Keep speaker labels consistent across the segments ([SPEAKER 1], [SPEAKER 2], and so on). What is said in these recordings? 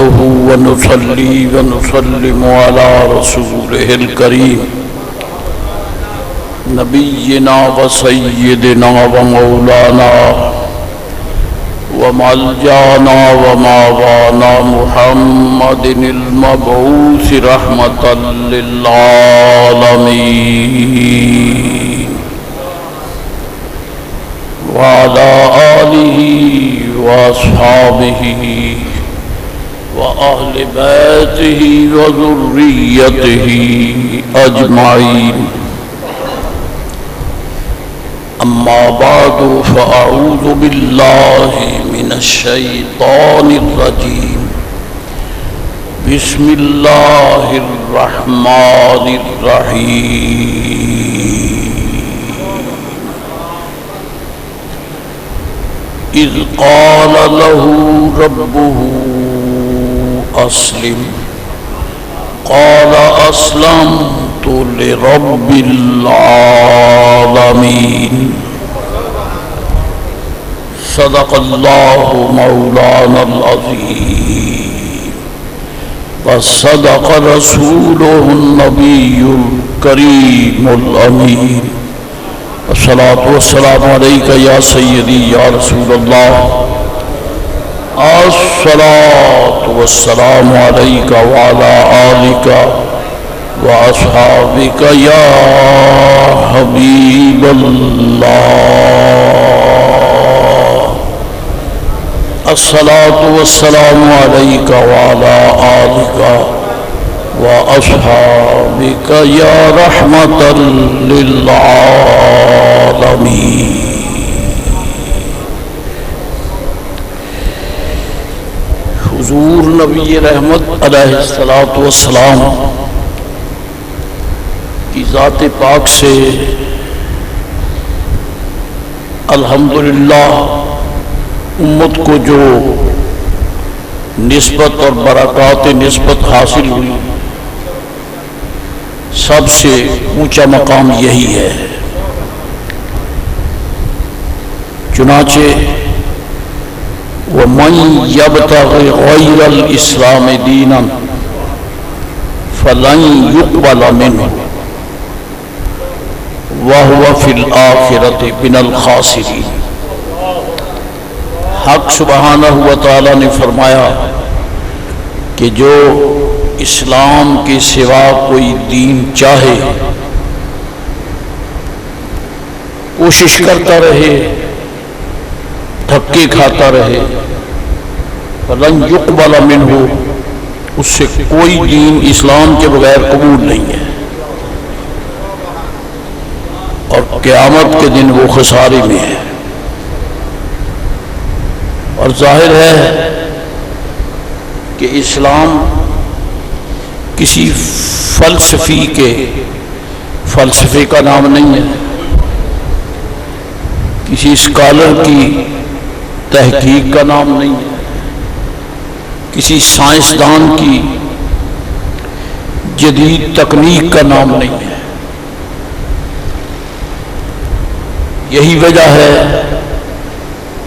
[SPEAKER 1] نحمده ونصلي ونسلم على رسوله الكريم نبينا وسيدنا ومولانا وملجانا وماوانا محمد المبعوث رحمة للعالمين وعلى آله وأصحابه وأهل بيته وذريته أجمعين أما بعد فأعوذ بالله من الشيطان الرجيم بسم الله الرحمن الرحيم إذ قال له ربه أسلم قال أسلمت لرب العالمين صدق الله مولانا العظيم وصدق رسوله النبي الكريم الأمين الصلاة والسلام عليك يا سيدي يا رسول الله الصلاة والسلام عليك وعلى آلك وأصحابك يا حبيب الله الصلاة والسلام عليك وعلى آلك وأصحابك يا رحمة للعالمين حضور نبی رحمت علیہ السلام کی ذات پاک سے الحمدللہ امت کو جو نسبت اور برکات نسبت حاصل ہوئی سب سے اونچا مقام یہی ہے. چنانچہ وَمَنْ يَبْتَغِ غَيْرَ الْإِسْلَامِ دِينًا فَلَنْ يُقْبَلَ مِنْهُ وَهُوَ فِي الْآخِرَةِ مِنَ الْخَاسِرِينَ. حق سبحانہ وتعالی نے فرمایا کہ جو اسلام کے سوا کوئی دین چاہے کوشش کرتا رہے دھکے کھاتا رہے فلن یقبل منہ اس سے کوئی دین اسلام کے بغیر قبول نہیں ہے اور قیامت کے دن وہ خسارے میں ہے. اور ظاہر ہے کہ اسلام کسی فلسفے کا نام نہیں ہے، کسی اسکالر کی تحقیق کا نام نہیں ہے، کسی سائنسدان کی جدید تکنیک کا نام نہیں ہے. یہی وجہ ہے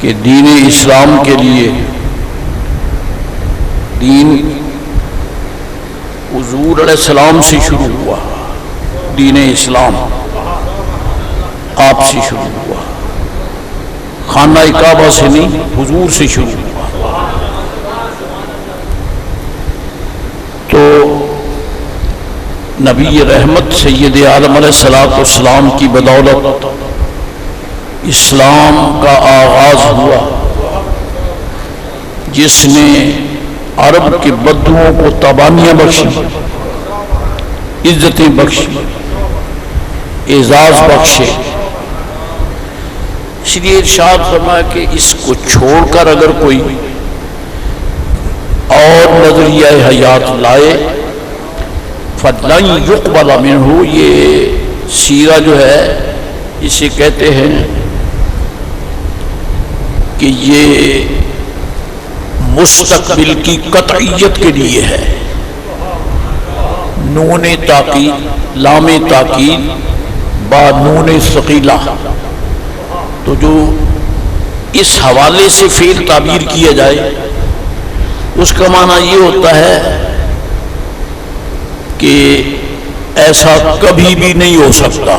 [SPEAKER 1] کہ دین اسلام کے لیے دین حضور علیہ السلام سے شروع ہوا. دین اسلام آپ سے شروع ہوا، خانہ کعبہ سے نہیں، حضور سے شروع ہوا. تو نبی رحمت سید عالم علیہ السلام کی بدولت اسلام کا آغاز ہوا، جس نے عرب کے بدوؤں کو تبانیاں بخشی، عزتیں بخشی، اعزاز بخشے. اس لیے ارشاد فرمایا کہ اس کو چھوڑ کر اگر کوئی اور نظریہ حیات لائے فَلَنْ يُقْبَلَ مِنْهُ. یہ سیرہ جو ہے اسے کہتے ہیں کہ یہ مستقبل کی قطعیت کے لیے ہے. نون تاکید، لام تاکید با نون ثقیلہ. تو جو اس حوالے سے فعل تعبیر کیا جائے اس کا معنی یہ ہوتا ہے کہ ایسا کبھی بھی نہیں ہو سکتا،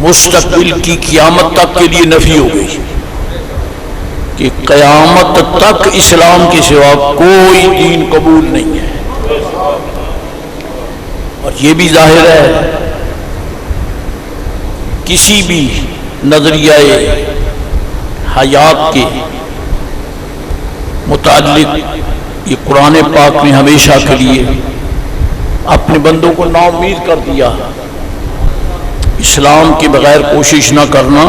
[SPEAKER 1] مستقبل کی قیامت تک کے لیے نفی ہو گئی کہ قیامت تک اسلام کے سوا کوئی دین قبول نہیں ہے۔ اور یہ بھی ظاہر ہے کسی بھی نظریہ حیات کے متعلق یہ قرآن پاک میں ہمیشہ کے لیے اپنے بندوں کو نا امید کر دیا، اسلام کے بغیر کوشش نہ کرنا۔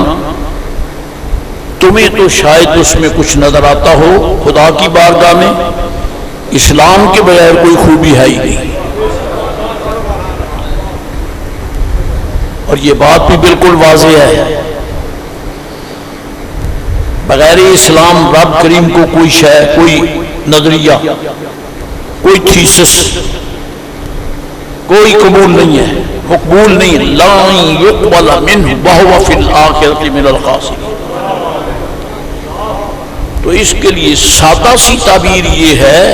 [SPEAKER 1] تمہیں تو شاید اس میں کچھ نظر آتا ہو، خدا کی بارگاہ میں اسلام کے بغیر کوئی خوبی ہے ہی نہیں۔ اور یہ بات بھی بالکل واضح ہے، بغیر اسلام رب کریم کو کوئی شے، کوئی نظریہ، کوئی تھیسس کوئی قبول نہیں ہے، مقبول نہیں۔ لا يقبل منه وهو في الآخرة من الخاسرين۔ تو اس کے لیے سادہ سی تعبیر یہ ہے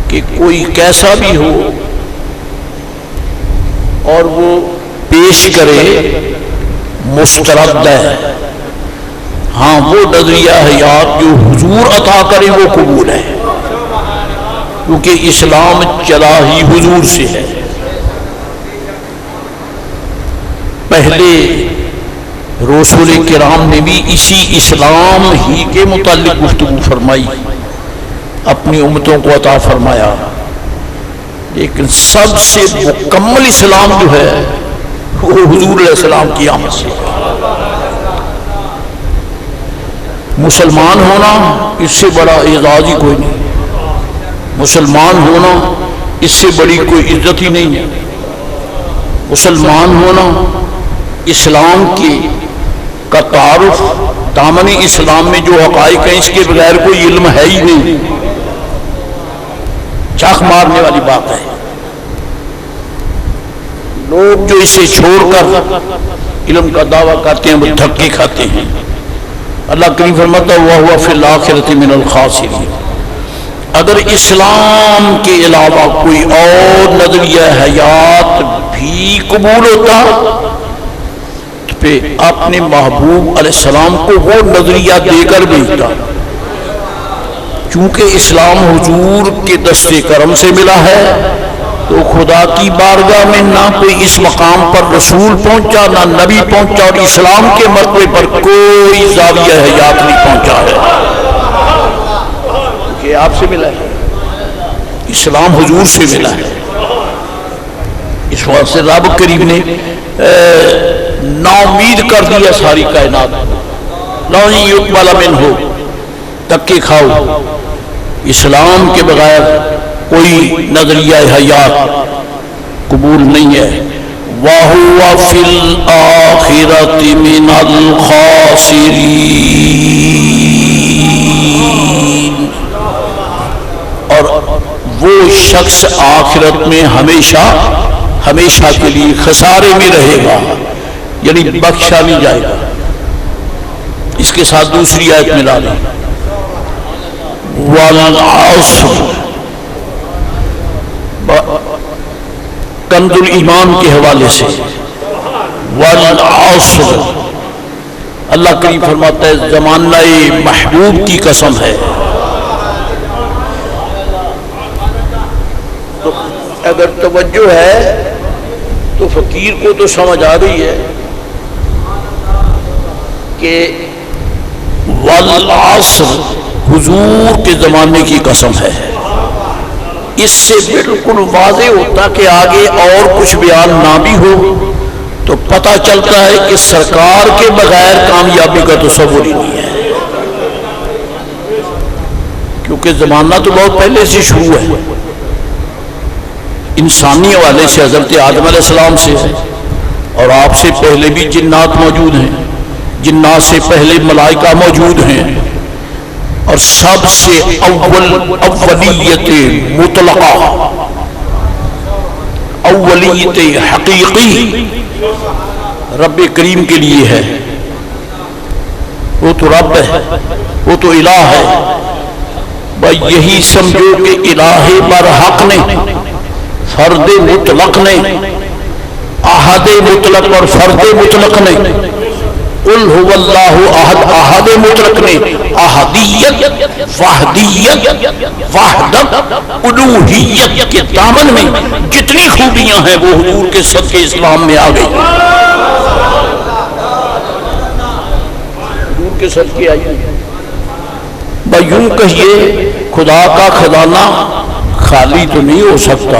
[SPEAKER 1] کہ کوئی کیسا بھی ہو اور وہ پیش کرے مسترد ہے، ہاں وہ نظریہ حیات جو حضور عطا کرے وہ قبول ہے، کیونکہ اسلام چلا ہی حضور سے ہے۔ پہلے رسول کرام نے بھی اسی اسلام ہی کے متعلق گفتگو فرمائی، اپنی امتوں کو عطا فرمایا، لیکن سب سے مکمل اسلام جو ہے وہ حضور علیہ السلام کی آمد سے۔ مسلمان ہونا اس سے بڑا اعزاز ہی کوئی نہیں، مسلمان ہونا اس سے بڑی کوئی عزت ہی نہیں ہے۔ مسلمان ہونا اسلام کا تعارف، دامن اسلام میں جو حقائق ہیں اس کے بغیر کوئی علم ہے ہی نہیں، چاک مارنے والی بات ہے۔ لوگ جو اسے چھوڑ کر علم کا دعویٰ کرتے ہیں وہ دھکے کھاتے ہیں۔ اللہ کریم فرماتا ہے وَهُوَ فِي الْآخِرَةِ مِنَ الْخَاسِرِينَ۔ اگر اسلام کے علاوہ کوئی اور نظریہ حیات بھی قبول ہوتا تو پھر اپنے محبوب علیہ السلام کو وہ نظریہ دے کر بھیجتا، چونکہ اسلام حضور کے دست کرم سے ملا ہے تو خدا کی بارگاہ میں نہ کوئی اس مقام پر رسول پہنچا، نہ نبی پہنچا، اور اسلام کے مرتبے پر کوئی زاویہ حیات نہیں پہنچا ہے، کہ آپ سے ملا ہے، اسلام حضور سے ملا ہے۔ اس واسطے رب کریم نے نا امید کر دیا ساری کائنات، لا يقبل منہ، دھکے کھاؤ، اسلام کے بغیر کوئی نظریہ حیات قبول نہیں ہے۔ وَهُوَ فِي الْآخِرَةِ مِنَ الْخَاسِرِينَ۔ اور وہ شخص آخرت میں ہمیشہ کے لیے خسارے میں رہے گا، یعنی بخشا نہیں جائے گا۔ اس کے ساتھ دوسری آیت ملا دیں، وَالْعَصْرِ، کنز الایمان کے حوالے سے، وَالْعَصْرِ، اللہ کریم فرماتا ہے زمانہ محبوب کی قسم ہے۔ تو اگر توجہ ہے تو فقیر کو تو سمجھ آ رہی ہے کہ والعصر حضور کے زمانے کی قسم ہے۔ اس سے بالکل واضح ہوتا کہ آگے اور کچھ بیان نہ بھی ہو تو پتہ چلتا ہے کہ سرکار کے بغیر کامیابی کا تصور ہی نہیں ہے، کیونکہ زمانہ تو بہت پہلے سے شروع ہے، انسانی حوالے سے حضرت آدم علیہ السلام سے ہے، اور آپ سے پہلے بھی جنات موجود ہیں، جنات سے پہلے ملائکہ موجود ہیں، اور سب سے اولیت مطلقہ، اولیت حقیقی رب کریم کے لیے ہے۔ وہ تو رب ہے، وہ تو الہ ہے۔ بھائی یہی سمجھو کہ الہ برحق نے، فرد مطلق نے، احد مطلق اور فرد مطلق نے، قل هو اللہ احد احد مطلق نے، احدیت، وحدیت، وحدت، الوہیت کے دامن میں جتنی خوبیاں ہیں وہ حضور کے صدقے اسلام میں آ گئی، حضور کے صدقے آئی۔ بھائی یوں کہیے خدا کا خزانہ خالی تو نہیں ہو سکتا،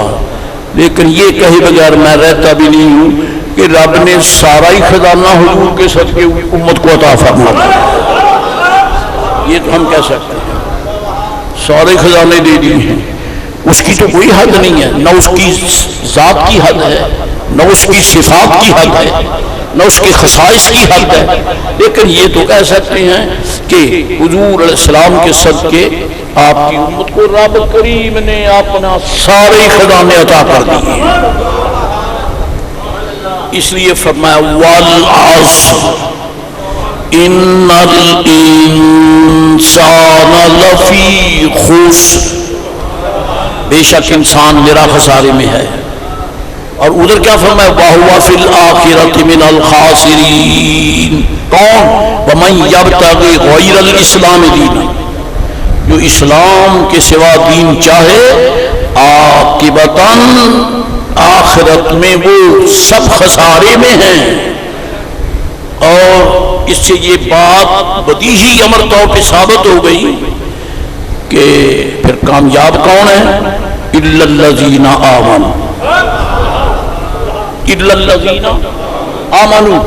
[SPEAKER 1] لیکن یہ کہے بغیر میں رہتا بھی نہیں ہوں کہ رب نے سارا ہی خزانہ حضور کے صدقے امت کو عطا فرمایا، یہ تو ہم کہہ سکتے ہیں، سارے خزانے دے دیے ہیں۔ اس کی تو کوئی حد نہیں ہے، نہ اس کی ذات کی حد ہے، نہ اس کی صفات کی حد ہے، نہ اس کے خصائص کی حد ہے، لیکن یہ تو کہہ سکتے ہیں کہ حضور علیہ السلام کے صدقے آپ کی امت کو رب کریم نے اپنا سارے خزانے عطا کر دیے ہیں۔ اس لیے فرمایا والعصر ان الانسان لفی خسر، بے شک انسان میرا خسارے میں ہے۔ اور ادھر کیا فرمایا وَهُوَ فِي الْآخِرَةِ مِنَ الْخَاسِرِينَ، کون؟ وَمَنْ يَبْتَغِي غَيْرَ الْإِسْلَامِ دِينًا، جو اسلام کے سوا دین چاہے عاقبتاً آخرت میں وہ سب خسارے میں ہیں۔ اور اس سے یہ بات بدیہی امر طور پہ ثابت ہو گئی کہ پھر کامیاب کون ہے؟ اِلَّا الَّذِينَ آمَنُوا، اِلَّا الَّذِينَ آمَنُوا،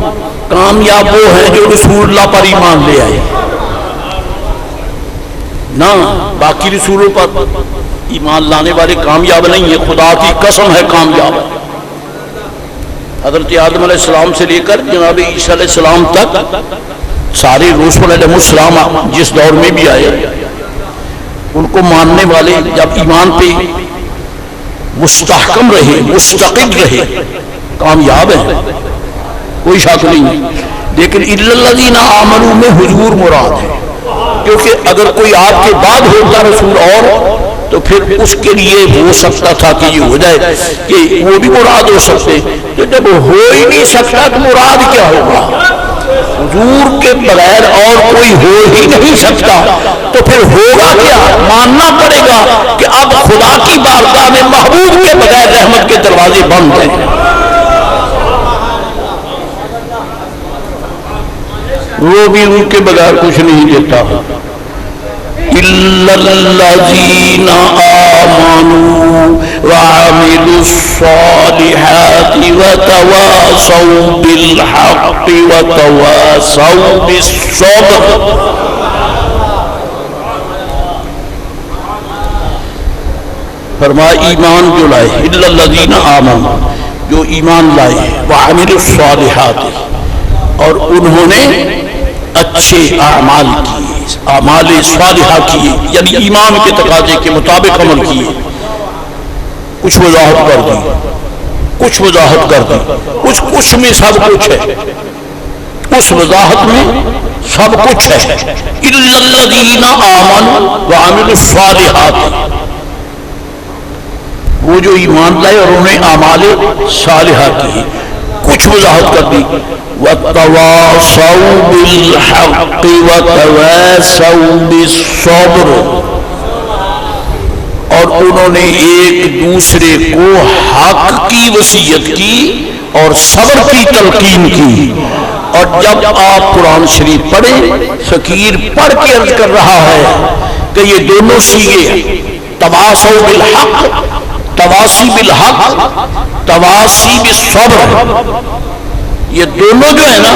[SPEAKER 1] کامیاب وہ ہیں جو رسول اللہ پر ایمان لے آئے، نہ باقی رسولوں پر ایمان لانے والے کامیاب نہیں ہیں، خدا کی قسم ہے کامیاب ہے۔ حضرت آدم علیہ السلام سے لے کر جناب عیسیٰ علیہ السلام تک سارے رسول علیہ السلام جس دور میں بھی آئے، ان کو ماننے والے جب ایمان پہ مستحکم رہے، مستقل رہے، کامیاب ہیں، کوئی شک نہیں۔ لیکن اِلَّا الَّذِينَ آمَنُوا میں حضور مراد ہے، کیونکہ اگر کوئی آپ کے بعد ہوتا رسول اور تو پھر اس کے لیے ہو سکتا تھا کہ یہ ہو جائے کہ وہ بھی مراد ہو سکتے، تو جب ہو ہی نہیں سکتا تو مراد کیا ہوگا؟ حضور کے بغیر اور کوئی ہو ہی نہیں سکتا، تو پھر ہوگا کیا؟ ماننا پڑے گا کہ اب خدا کی بارگاہ میں محبوب کے بغیر رحمت کے دروازے بند ہیں، وہ بھی ان کے بغیر کچھ نہیں دیتا۔ إِلَّا الَّذِينَ آمَنُوا وَعَمِلُوا الصَّالِحَاتِ وَتَوَاصَوْا بِالْحَقِّ وَتَوَاصَوْا بِالصَّبْرِ، فرمایا ایمان جو لائے، إِلَّا الَّذِينَ آمَنُوا، جو ایمان لائے، وَعَمِلُوا الصَّالِحَاتِ، اور انہوں نے اچھے اعمال کیے، اعمال صالحہ کیے، یعنی ایمان کے تقاضے کے مطابق عمل کیے۔ کچھ وضاحت کر دی، کچھ وضاحت کر دی، کچھ میں سب کچھ ہے، اس وضاحت میں سب کچھ ہے۔ إِلَّا الَّذِينَ آمَنُوا وَعَمِلُوا الصَّالِحَاتِ، وہ جو ایمان لائے اور انہیں اعمال صالحہ کیے۔ کچھ وضاحت کر دی وَتَوَاصَوْا بِالْحَقِّ وَتَوَاصَوْا بِالصَّبْرِ، اور انہوں نے ایک دوسرے کو حق کی وصیت کی اور صبر کی تلقین کی۔ اور جب آپ قرآن شریف پڑھیں، فقیر پڑھ کے عرض کر رہا ہے کہ یہ دونوں صیغے تواصوا بالحق، تواصی بالحق، تواصی بالصبر، یہ دونوں جو ہے نا،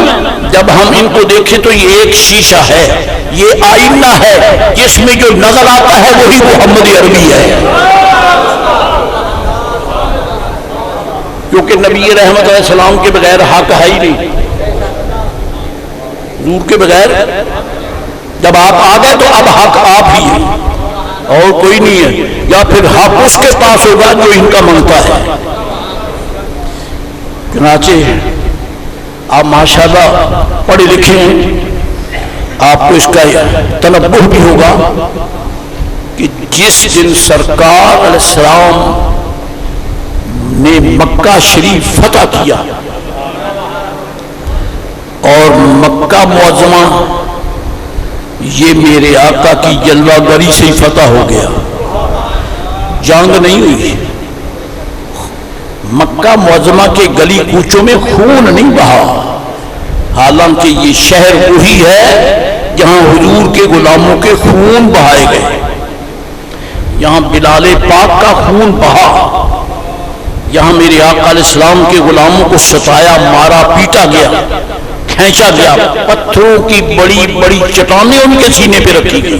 [SPEAKER 1] جب ہم ان کو دیکھیں تو یہ ایک شیشہ ہے، یہ آئینہ ہے، جس میں جو نظر آتا ہے وہی محمد عربی ہے، کیونکہ نبی رحمت علیہ السلام کے بغیر حق ہے ہی نہیں، حضور کے بغیر جب آپ آ گئے تو اب حق آپ ہی ہیں اور کوئی نہیں ہے، یا پھر حق اس کے پاس ہوگا جو ان کا منگتا ہے۔ چنانچہ آپ ماشاءاللہ پڑھے لکھے ہیں، آپ کو اس کا تنبہ بھی ہوگا کہ جس دن سرکار علیہ السلام نے مکہ شریف فتح کیا اور مکہ معظمہ یہ میرے آقا کی جلوہ گری سے ہی فتح ہو گیا، جنگ نہیں ہوئی۔ مکہ معظمہ کے گلی کوچوں میں خون نہیں بہا، حالانکہ یہ شہر وہی ہے جہاں حضور کے غلاموں کے خون بہائے گئے۔ یہاں بلال پاک کا خون بہا، یہاں میرے آقا علیہ السلام کے غلاموں کو ستایا، مارا، پیٹا گیا، کھینچا گیا، پتھروں کی بڑی بڑی چٹانیں ان کے سینے پہ رکھی گئی۔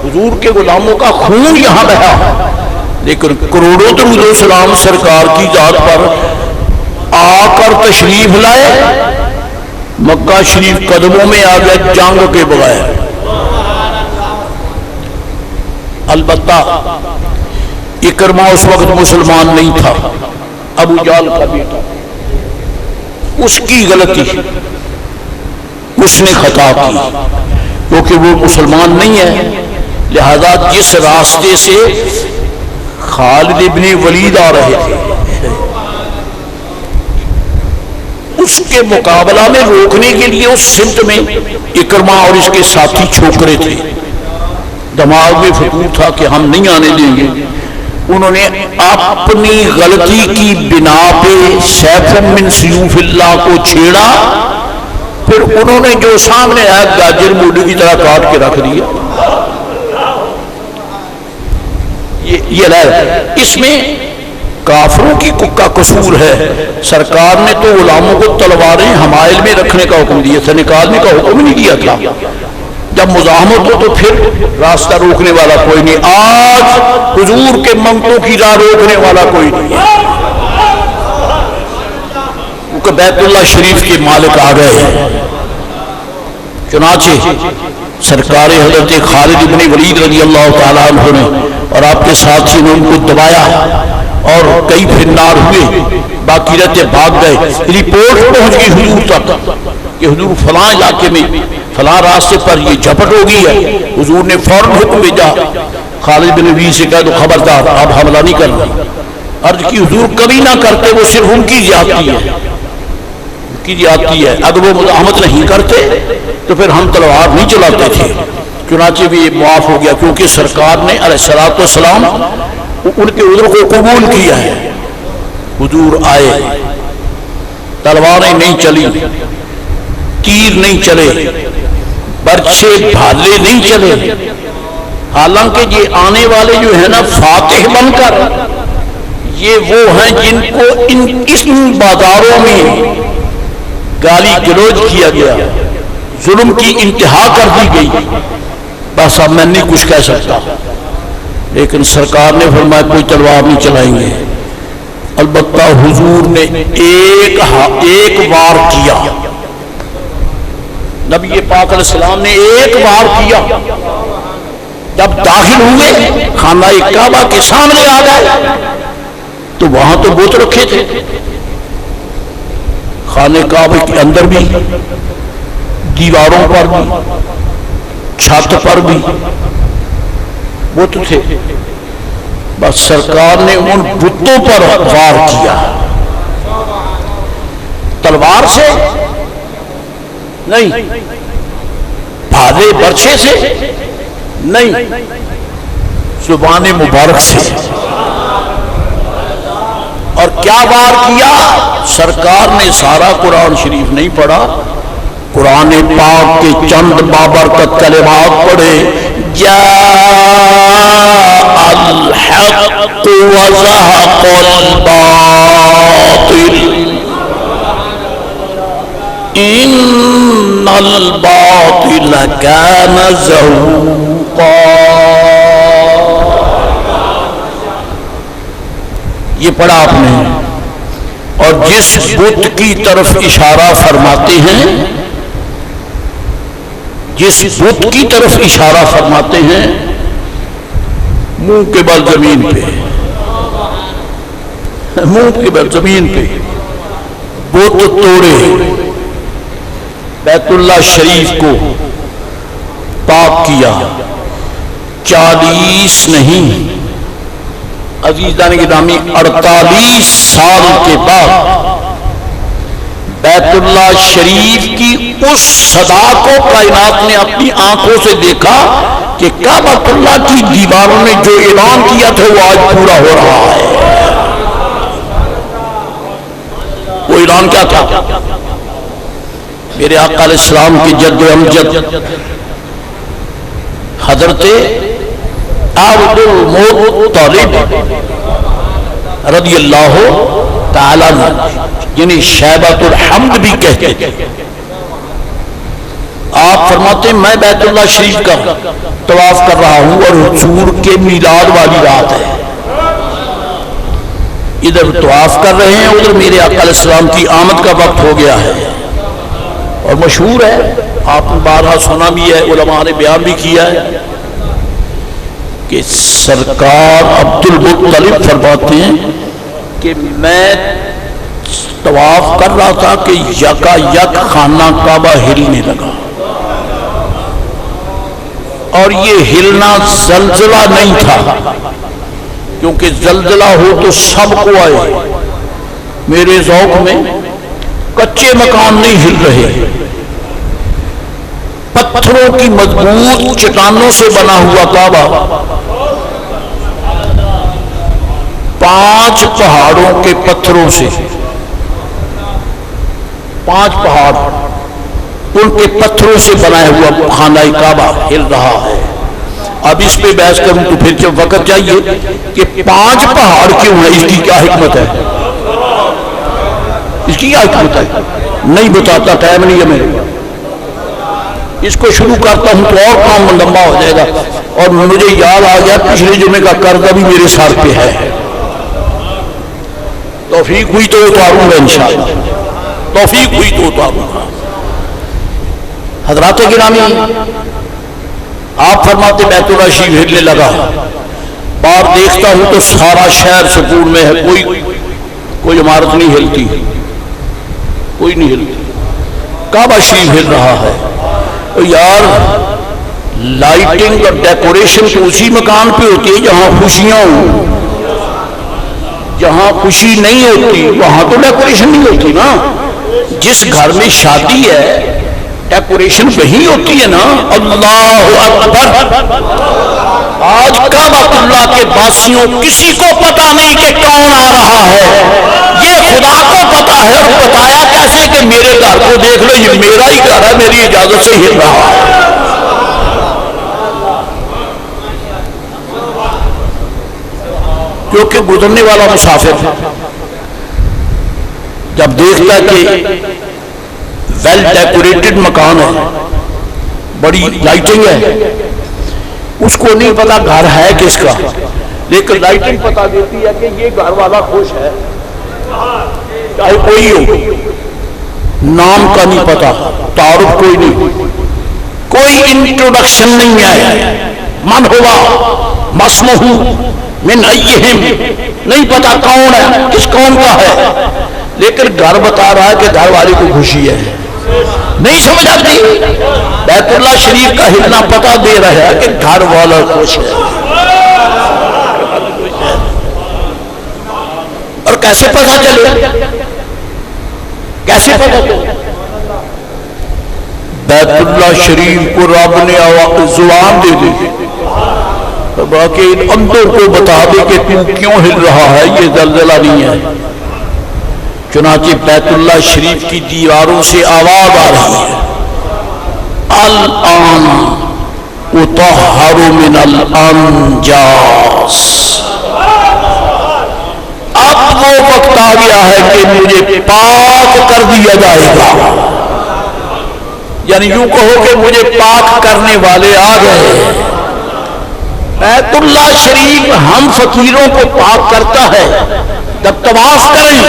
[SPEAKER 1] حضور کے غلاموں کا خون یہاں بہا، لیکن کروڑوں درود و سلام سرکار کی ذات پر آ کر تشریف لائے، مکہ شریف قدموں میں آ گیا جنگ کے بغیر۔ البتہ اکرمہ اس وقت مسلمان نہیں تھا، ابو جہل کا بیٹا، اس کی غلطی، اس نے خطا کی کیونکہ وہ مسلمان نہیں ہے، لہذا جس راستے سے خالد ابن ولید آ رہے تھے اس کے مقابلہ میں روکنے کے لیے اس سمت میں اکرمہ اور اس کے ساتھی چھوکرے تھے، دماغ میں فکر تھا کہ ہم نہیں آنے دیں گے۔ انہوں نے اپنی غلطی کی بنا پہ سیف من سیوف اللہ کو چھیڑا، پھر انہوں نے جو سامنے آیا گاجر مولی کی طرح کاٹ کے رکھ دیا۔ یہ اس میں کافروں کی کا قصور ہے۔ سرکار نے تو غلاموں کو تلواریں حمائل میں رکھنے کا حکم دیا تھا، نکالنے کا حکم نہیں دیا تھا۔ جب مزاحمت ہو تو پھر راستہ روکنے والا کوئی نہیں۔ آج حضور کے منگتوں کی راہ روکنے والا کوئی نہیں ہے، کیونکہ بیت اللہ شریف کے مالک آ گئے ہیں۔ چنانچہ سرکار حضرت خالد بن ولید رضی اللہ تعالیٰ عنہ نے اور آپ کے ساتھی نے ان کو دبایا اور کئی پھرنار ہوئے، باقی رہتے بھاگ گئے۔ رپورٹ پہنچ گئی حضور تک کہ حضور فلاں علاقے میں فلاں راستے پر یہ جھپٹ ہو گئی ہے۔ حضور نے فوراً حکم بھیجا، خالد بن ولید سے کہا تو خبردار اب حملہ نہیں کرنا۔ عرض کی حضور کبھی نہ کرتے، وہ صرف ان کی زیادتی ہے، اگر وہ مزاحمت نہیں کرتے تو پھر ہم تلوار نہیں چلاتے تھے۔ چنانچہ بھی یہ معاف ہو گیا، کیونکہ سرکار نے علیہ الصلوۃ والسلام ان کے عذر کو قبول کیا ہے۔ حضور آئے، تلواریں نہیں چلی، تیر نہیں چلے، برچھے بھالے نہیں چلے، حالانکہ یہ آنے والے جو ہے نا فاتح بن کر، یہ وہ ہیں جن کو ان بازاروں میں گالی گلوچ کیا گیا، ظلم کی انتہا کر دی گئی۔ بس اب میں نہیں کچھ کہہ سکتا، لیکن سرکار نے فرمایا کوئی تلوار نہیں چلائیں گے۔ البتہ حضور نے ایک وار کیا، نبی پاک علیہ السلام نے ایک وار کیا۔ جب داخل ہوئے خانہ کعبہ کے سامنے آ گئے تو وہاں تو بت رکھے تھے، خانہ کعبہ کے اندر بھی، دیواروں پر بھی، چھت پر بھی بت تھے۔ بس سرکار نے ان بتوں پر وار کیا، تلوار سے نہیں، بھالے برچھے سے نہیں، زبان مبارک سے۔ اور کیا وار کیا؟ سرکار نے سارا قرآن شریف نہیں پڑھا، قرآن پاک کے چند بابرکت کلمات پڑھے، جاء الحق وزهق الباطل ان الباطل كان زهوقا۔ یہ پڑھا آپ نے۔ اور جس بت کی طرف اشارہ فرماتے ہیں، جس بت کی طرف اشارہ فرماتے ہیں، منہ کے بل زمین پہ، منہ کے بل زمین پہ بت توڑے، بیت اللہ شریف کو پاک کیا 40 نہیں عزیزان گرامی 48 سال کے بعد بیت اللہ شریف کی اس صدا کو کائنات نے اپنی آنکھوں سے دیکھا کہ کعبۃ اللہ کی دیواروں نے جو اعلان کیا تھا وہ آج پورا ہو رہا ہے۔ وہ اعلان کیا تھا؟ میرے آقا علیہ السلام کے جد امجد حضرت عبد المطلب رضی اللہ تعالیٰ جنہیں شیبۃ الحمد بھی کہتے تھے، آپ فرماتے ہیں میں بیت اللہ شریف کا طواف کر رہا ہوں اور حضور کے میلاد والی رات ہے، ادھر طواف کر رہے ہیں، ادھر میرے آقا علیہ السلام کی آمد کا وقت ہو گیا ہے۔ اور مشہور ہے، آپ نے بارہا سنا بھی ہے، علماء نے بیان بھی کیا ہے کہ سرکار عبد المطلب فرماتے ہیں کہ میں طواف کر رہا تھا کہ یکا یک خانہ کعبہ ہلنے لگا، اور یہ ہلنا زلزلہ نہیں تھا، کیونکہ زلزلہ ہو تو سب کو آئے، میرے ذوق میں کچے مکان نہیں ہل رہے، پتھروں کی مضبوط چٹانوں سے بنا ہوا کعبہ 5 پہاڑوں کے پتھروں سے، 5 پہاڑ ان کے پتھروں سے بنا ہوا خانہ کعبہ ہل رہا ہے۔ اب اس پہ بحث کروں تو پھر جب وقت چاہیے کہ 5 پہاڑ کیوں ہیں، اس کی کیا حکمت ہے، اس کی کیا حکمت ہے، نہیں بتاتا، ٹائم نہیں ہے میرے پاس، اس کو شروع کرتا ہوں تو اور کام لمبا ہو جائے گا، اور مجھے یاد آ گیا پچھلے جمعے کا قرضہ بھی میرے سر پہ ہے، توفیق ہوئی تو اتاروں گا انشاءاللہ، توفیق ہوئی تو اتاروں گا۔ حضرات گرامی، آپ فرماتے بیت اللہ شریف ہلنے لگا، باہر دیکھتا ہوں تو سارا شہر سکون میں ہے، کوئی عمارت نہیں ہلتی، کوئی نہیں ہلتی، کعبہ شریف ہل رہا ہے۔ یار لائٹنگ اور ڈیکوریشن تو اسی مکان پہ ہوتی ہے جہاں خوشیاں ہوں، جہاں خوشی نہیں ہوتی وہاں تو ڈیکوریشن نہیں ہوتی نا، جس گھر میں شادی ہے ڈیکوریشن وہی ہوتی ہے نا۔ اللہ اکبر، آج کعبۃ اللہ کے باسیوں کسی کو پتا نہیں کہ کون آ رہا ہے، یہ خدا کو پتا ہے، اور بتایا کیسے کہ میرے گھر کو دیکھ لو، یہ میرا ہی گھر ہے، میری اجازت سے ہل رہا ہے۔ کیونکہ گزرنے والا مسافر جب دیکھتا کہ ویل ڈیکوریٹڈ مکان ہے، بڑی لائٹنگ ہے، اس کو نہیں پتا گھر ہے کس کا، لیکن لائٹنگ پتا دیتی ہے کہ یہ گھر والا خوش ہے، چاہے کوئی ہو، نام کا نہیں پتا، تعارف کوئی نہیں، کوئی انٹروڈکشن نہیں ہے، من ہوا مسمہ من ایہم، نہیں پتا کون ہے، کس قوم کا ہے، لیکن گھر بتا رہا ہے کہ گھر والے کو خوشی ہے، نہیں سمجھ آتی۔ بیت اللہ شریف کا ہلنا پتا دے رہا ہے کہ گھر والا خوش ہے، اور کیسے پتا چلے، کیسے پتا چلے؟ بیت اللہ شریف کو رب نے زبان دے دی، باقی ان اندر کو بتا دے کہ تو کیوں ہل رہا ہے، یہ زلزلہ نہیں ہے۔ چنانچہ بیت اللہ شریف کی دیواروں سے آواز آ رہی ہے، الآن اطہر من الانجاس، اب وہ وقت آ گیا ہے کہ مجھے پاک کر دیا جائے گا، یعنی یوں کہو کہ مجھے پاک کرنے والے آ گئے۔ بیت اللہ شریف ہم فقیروں کو پاک کرتا ہے جب طواف کریں،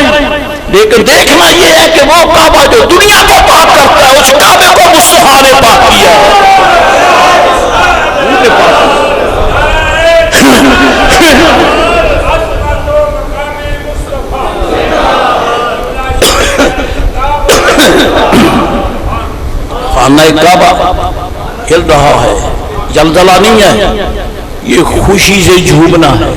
[SPEAKER 1] لیکن دیکھنا یہ ہے کہ وہ کعبہ جو دنیا کو پاک کرتا ہے، اس کعبے کو مصطفیٰ نے پاک کیا خانہ کعبہ ہل رہا ہے، زلزلہ نہیں ہے، یہ خوشی سے جھومنا ہے۔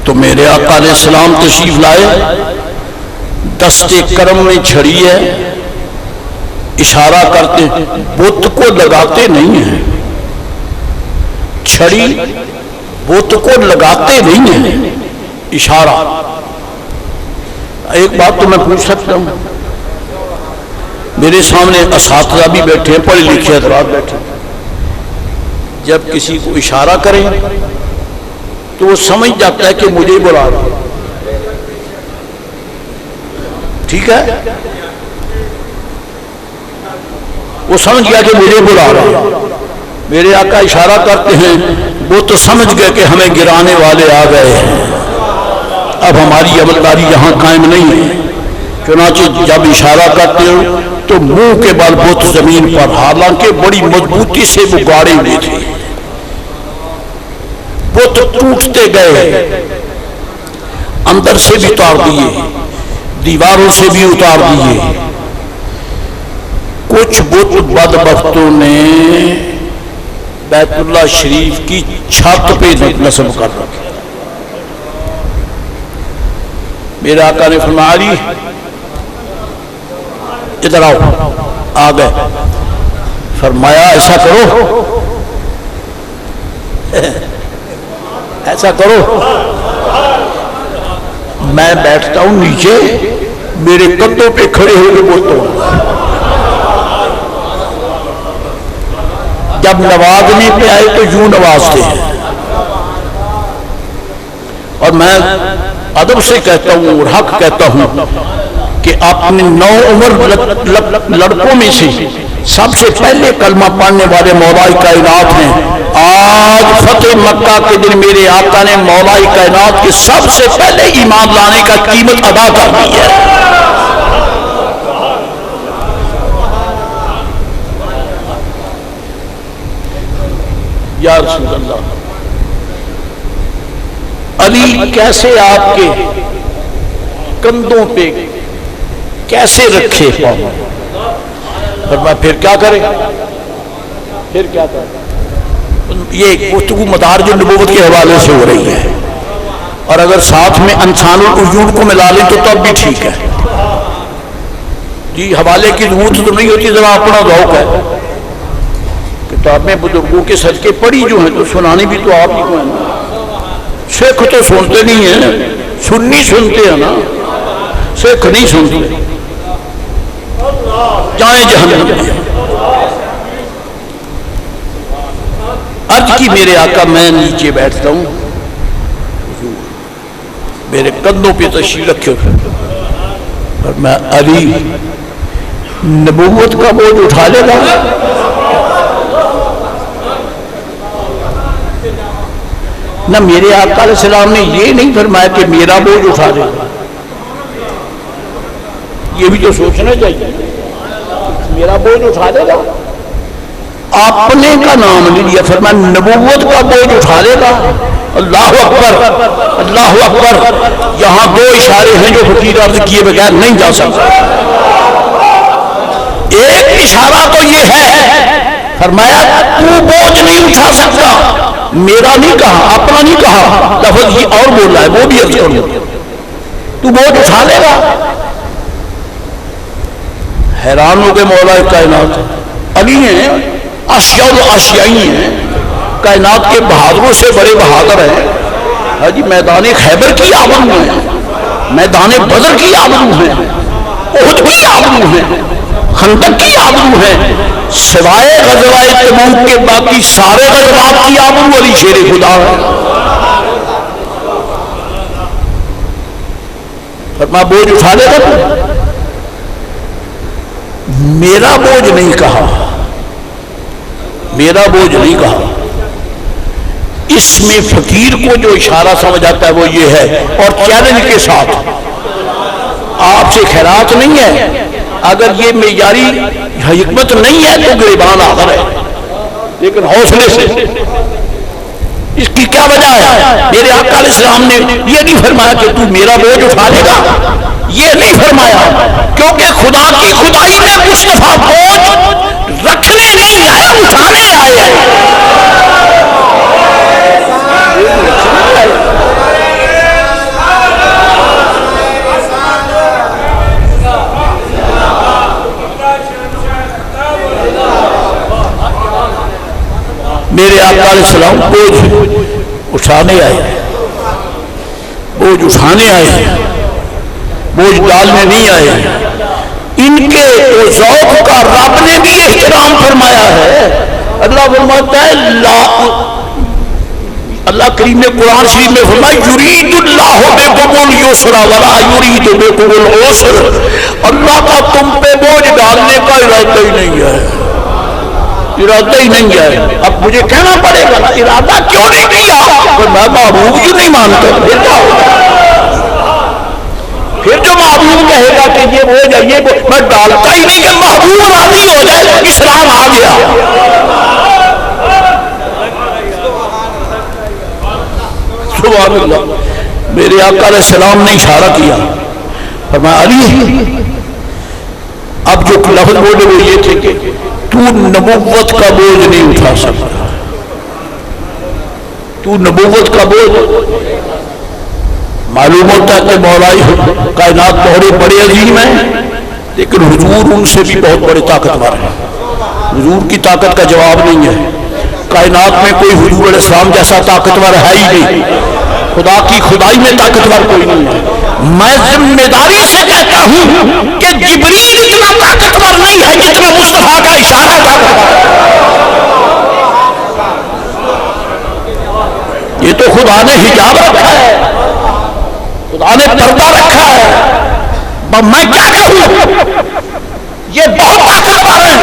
[SPEAKER 1] تو میرے آقا علیہ السلام تشریف لائے، دست کرم میں چھڑی ہے، اشارہ کرتے، بت کو لگاتے نہیں ہیں، چھڑی بت کو لگاتے نہیں ہیں، اشارہ۔ ایک بات تو میں پوچھ سکتا ہوں، میرے سامنے اساتذہ بھی بیٹھے ہیں، پڑھے لکھے حضرات بیٹھے ہیں، جب کسی کو اشارہ کریں تو وہ سمجھ جاتا ہے کہ مجھے بلا رہا ہے، ٹھیک ہے، وہ سمجھ گیا کہ مجھے بلا رہا ہے۔ میرے آقا اشارہ کرتے ہیں، وہ تو سمجھ گئے کہ ہمیں گرانے والے آ گئے ہیں، اب ہماری عملداری یہاں قائم نہیں ہے۔ چنانچہ جب اشارہ کرتے ہو تو منہ کے بل بت زمین پر، حالانکہ بڑی مضبوطی سے وہ گاڑے ہوئے تھے، بت ٹوٹتے گئے، اندر سے بھی اتار دیے، دیواروں سے بھی اتار دیے۔ کچھ بت بدبختوں نے بیت اللہ شریف کی چھت پہ نصب کر رکھے۔ میرے آقا نے فرمایا علی ادھر آؤ، آ گئے، فرمایا ایسا کرو، ایسا کرو، میں بیٹھتا ہوں نیچے، میرے کندھوں پہ کھڑے ہوئے بولتا ہوں، جب نوازنے پہ آئے تو یوں نوازتے ہیں، اور میں ادب سے کہتا ہوں اور حق کہتا ہوں کہ اپنے نو عمر لڑکوں میں سے سب سے پہلے کلمہ پڑھنے والے مولا کائنات ہیں۔ آج فتح مکہ کے دن میرے آقا نے مولا کائنات کے سب سے پہلے ایمان لانے کا قیمت ادا کر دی ہے۔ یا رسول اللہ، علی کیسے آپ کے کندھوں پہ کیسے رکھے پاؤں؟ فرمایا پھر کیا کریں، پھر کیا کریں؟ یہ گفتگو مدارج النبوت کے حوالے سے ہو رہی ہے، اور اگر ساتھ میں انسان الوجود کو ملا لیں تو تب بھی ٹھیک ہے جی، حوالے کی ضرورت تو نہیں ہوتی، ذرا اپنا ذوق ہے۔ کتابیں بزرگوں کے صدقے پڑھی جو ہیں تو سنانی بھی تو آپ ہی کو ہے نا، سکھ تو سنتے نہیں ہیں، سنی سنتے ہیں نا، سکھ نہیں سنتے، جائیں جہنم میں۔ عرض کی میرے آقا میں نیچے بیٹھتا ہوں، میرے کندھوں پہ تشریف رکھے اور میں علی نبوت کا بوجھ اٹھا لے گا؟ نہ میرے آقا علیہ السلام نے یہ نہیں فرمایا کہ میرا بوجھ اٹھا لے گا، یہ بھی تو سوچنا چاہیے، میرا بوجھ اٹھا لے گا، اپنے کا نام نہیں لیا، فرمایا نبوت کا بوجھ اٹھا لے گا۔ اللہ اکبر، اللہ اکبر۔ یہاں دو اشارے ہیں جو فقیر عرض کیے بغیر نہیں جا سکتا۔ ایک اشارہ تو یہ ہے، فرمایا تو بوجھ نہیں اٹھا سکتا، میرا نہیں کہا، اپنا نہیں کہا، لفظ یہ اور بول رہا ہے، وہ بھی عرض کروں، تو بوجھ اٹھا لے گا۔ حیران ہو گئے مولا کائنات، علی ہیں، اشیاء الاشیائی ہیں، کائنات کے بہادروں سے بڑے بہادر ہیں، ہاں جی، میدان خیبر کی آبرو ہیں، میدان بدر کی آبرو ہیں، احد کی آبرو ہیں، خندق کی آبرو ہیں، سوائے غزوہ تبوک کے باقی سارے غزوات کی آبرو علی شیر خدا ہے۔ فرمایا بوجھ اٹھا لے گا، میرا بوجھ نہیں کہا، میرا بوجھ نہیں کہا۔ اس میں فقیر کو جو اشارہ سمجھ آتا ہے وہ یہ ہے، اور چیلنج کے ساتھ آپ سے خیرات نہیں ہے، اگر یہ معیاری حکمت نہیں ہے تو گریبان آخر ہے، لیکن حوصلے سے اس کی کیا وجہ ہے؟ میرے آقا علیہ السلام نے یہ نہیں فرمایا کہ تو میرا بوجھ اٹھا لے گا، یہ نہیں فرمایا، کیونکہ خدا کی خدائی میں مصطفیٰ بوجھ رکھنے نہیں آئے، اٹھانے آئے ہیں۔ میرے آقا علیہ السلام بوجھ اٹھانے آئے، بوجھ اٹھانے آئے، بوجھ ڈالنے نہیں آئے۔ ان کے ذوق کا رب نے بھی احترام فرمایا ہے۔ اللہ فرماتا ہے اللہ کریم نے قرآن شریف میں فرمایا یرید اللہ بکم الیسر ولا یرید بکم العسر، اللہ کا تم پہ بوجھ ڈالنے کا ارادہ ہی نہیں ہے، ارادہ ہی نہیں ہے۔ اب مجھے کہنا پڑے گا ارادہ کیوں نہیں کیا؟ میں محبوب کیوں نہیں مانتا؟ پھر کیا ہوگا؟ پھر جو محبوب کہے گا کہ یہ بوجھ ہے، یہ میں ڈالتا ہی نہیں، کہ محبوب راضی ہو جائے اسلام آ گیا۔ سبحان اللہ۔ میرے آقا علیہ السلام نے اشارہ کیا، فرمایا علی اب جو لفظ بولے وہ یہ تھے کہ تو نبوت کا بوجھ نہیں اٹھا سکتا، تو نبوت کا بوجھ۔ معلوم ہوتا ہے کہ مولائی کائنات بہت بڑے عظیم ہیں، لیکن حضور ان سے بھی بہت بڑے طاقتور ہیں۔ حضور کی طاقت کا جواب نہیں ہے، کائنات میں کوئی حضور علیہ السلام جیسا طاقتور ہے ہی نہیں، خدا کی خدائی میں طاقتور کوئی نہیں ہے۔ میں ذمہ داری سے کہتا ہوں کہ جبریل اتنا طاقتور نہیں ہے جتنا مصطفیٰ کا اشارہ طاقتور ہے۔ یہ تو خدا نے حجاب رکھا ہے، خدا نے پردہ رکھا ہے، میں کیا کہوں؟ یہ بہت طاقتور ہے۔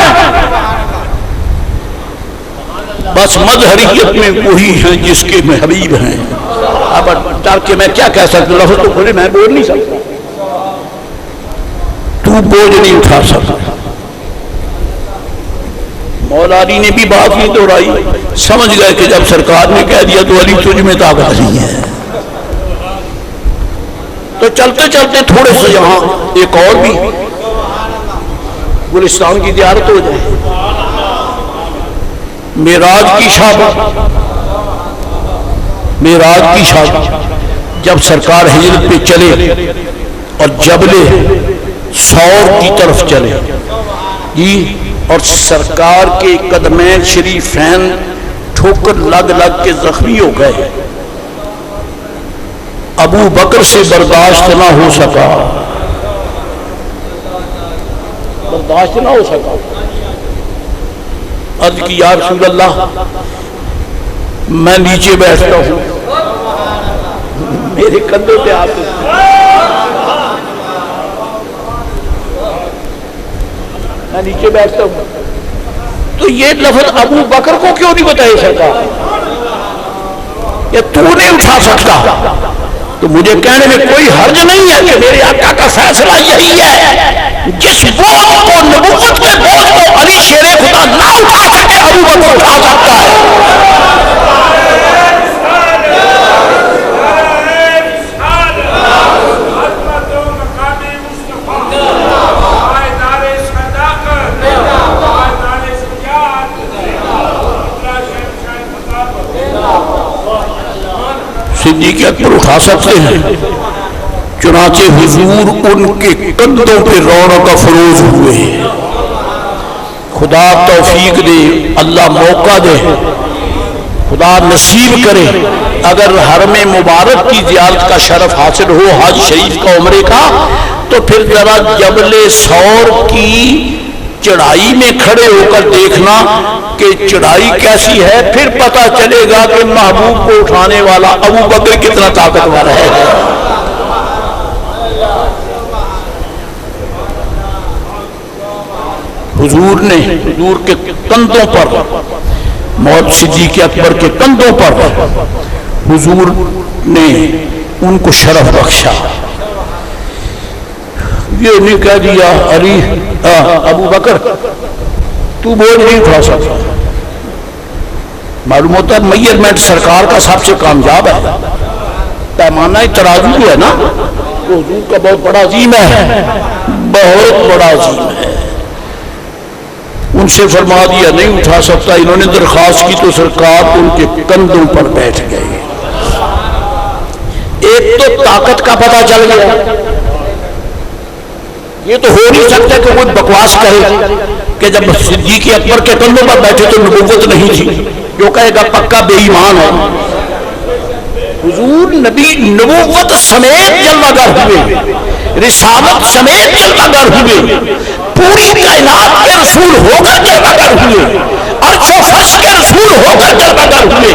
[SPEAKER 1] بس مظہریت میں وہی ہیں جس کے میں حبیب ہیں۔ اب ڈر کے میں کیا کہہ سکتا ہوں؟ لفظ تو کھولے میں بول نہیں سکتا۔ تو بوجھ نہیں اٹھا سکتا۔ مولا علی نے بھی بات نہیں دہرائی، سمجھ گئے کہ جب سرکار نے کہہ دیا تو علی تجھ میں طاقت نہیں ہے۔ تو چلتے چلتے تھوڑے سے یہاں ایک اور بھی گلستان کی زیارت ہو جائے۔ معراج کی شب، معراج کی شب جب سرکار ہجرت پہ چلے اور جبل سور کی طرف چلے جی، اور سرکار کے قدمین شریفین ٹھوکر لگ لگ کے زخمی ہو گئے، ابو بکر سے برداشت نہ ہو سکا، برداشت نہ ہو سکا۔ عرض کی یا رسول اللہ میں نیچے بیٹھتا ہوں، میرے کندھوں پہ آپ، میں نیچے بیٹھتا ہوں۔ تو یہ لفظ ابو بکر کو کیوں نہیں بتایا سرکار؟ یا تو نہیں اٹھا سکتا؟ تو مجھے کہنے میں کوئی حرج نہیں ہے کہ میرے آقا کا فیصلہ یہی ہے، جس بوجھ کو نبوت کے بوجھ کو علی شیر خدا نہ اٹھا سکے ابو بکر اٹھا سکتا ہے۔ صدیق اکبر اٹھا سکتے ہیں، چنانچہ حضور ان کے کندھوں پہ رونق افروز ہوئے۔ خدا توفیق دے، اللہ موقع دے، خدا نصیب کرے اگر حرم مبارک کی زیارت کا شرف حاصل ہو، حج شریف کا، عمرے کا، تو پھر ذرا جبل سور کی چڑھائی میں کھڑے ہو کر دیکھنا کہ چڑھائی کیسی ہے، پھر پتہ چلے گا کہ محبوب کو اٹھانے والا ابو بکر کتنا طاقتور ہے۔ حضور نے حضور کے کندھوں پر، موت صدیق اکبر کے کندھوں پر حضور نے ان کو شرف بخشا۔ یہ نہیں کہہ دیا علی ابو بکر تو بوجھ نہیں اٹھا سکتا، معلوم ہوتا ہے میئرمنٹ سرکار کا سب سے کامیاب ہے، پیمانہ ترازو ہے نا وہ حضور کا بہت بڑا عظیم ہے، بہت بڑا عظیم ہے۔ ان سے فرما دیا نہیں اٹھا سکتا، انہوں نے درخواست کی تو سرکار ان کے کندھوں پر بیٹھ گئے۔ ایک تو طاقت کا پتہ چل گیا، یہ تو ہو نہیں سکتا کہ کوئی بکواس کہے کہ جب صدیق اکبر کے کندھوں پر بیٹھے تو نبوت نہیں تھی، جو کہے گا پکا بے ایمان ہے۔ حضور نبی نبوت سمیت جلوہ گر ہوئے، رسالت سمیت جلوہ گر ہوئے، پوری کائنات کے رسول ہو کر جلوہ گر ہوئے، عرش و فرش کے رسول ہو کر جلوہ گر ہوئے،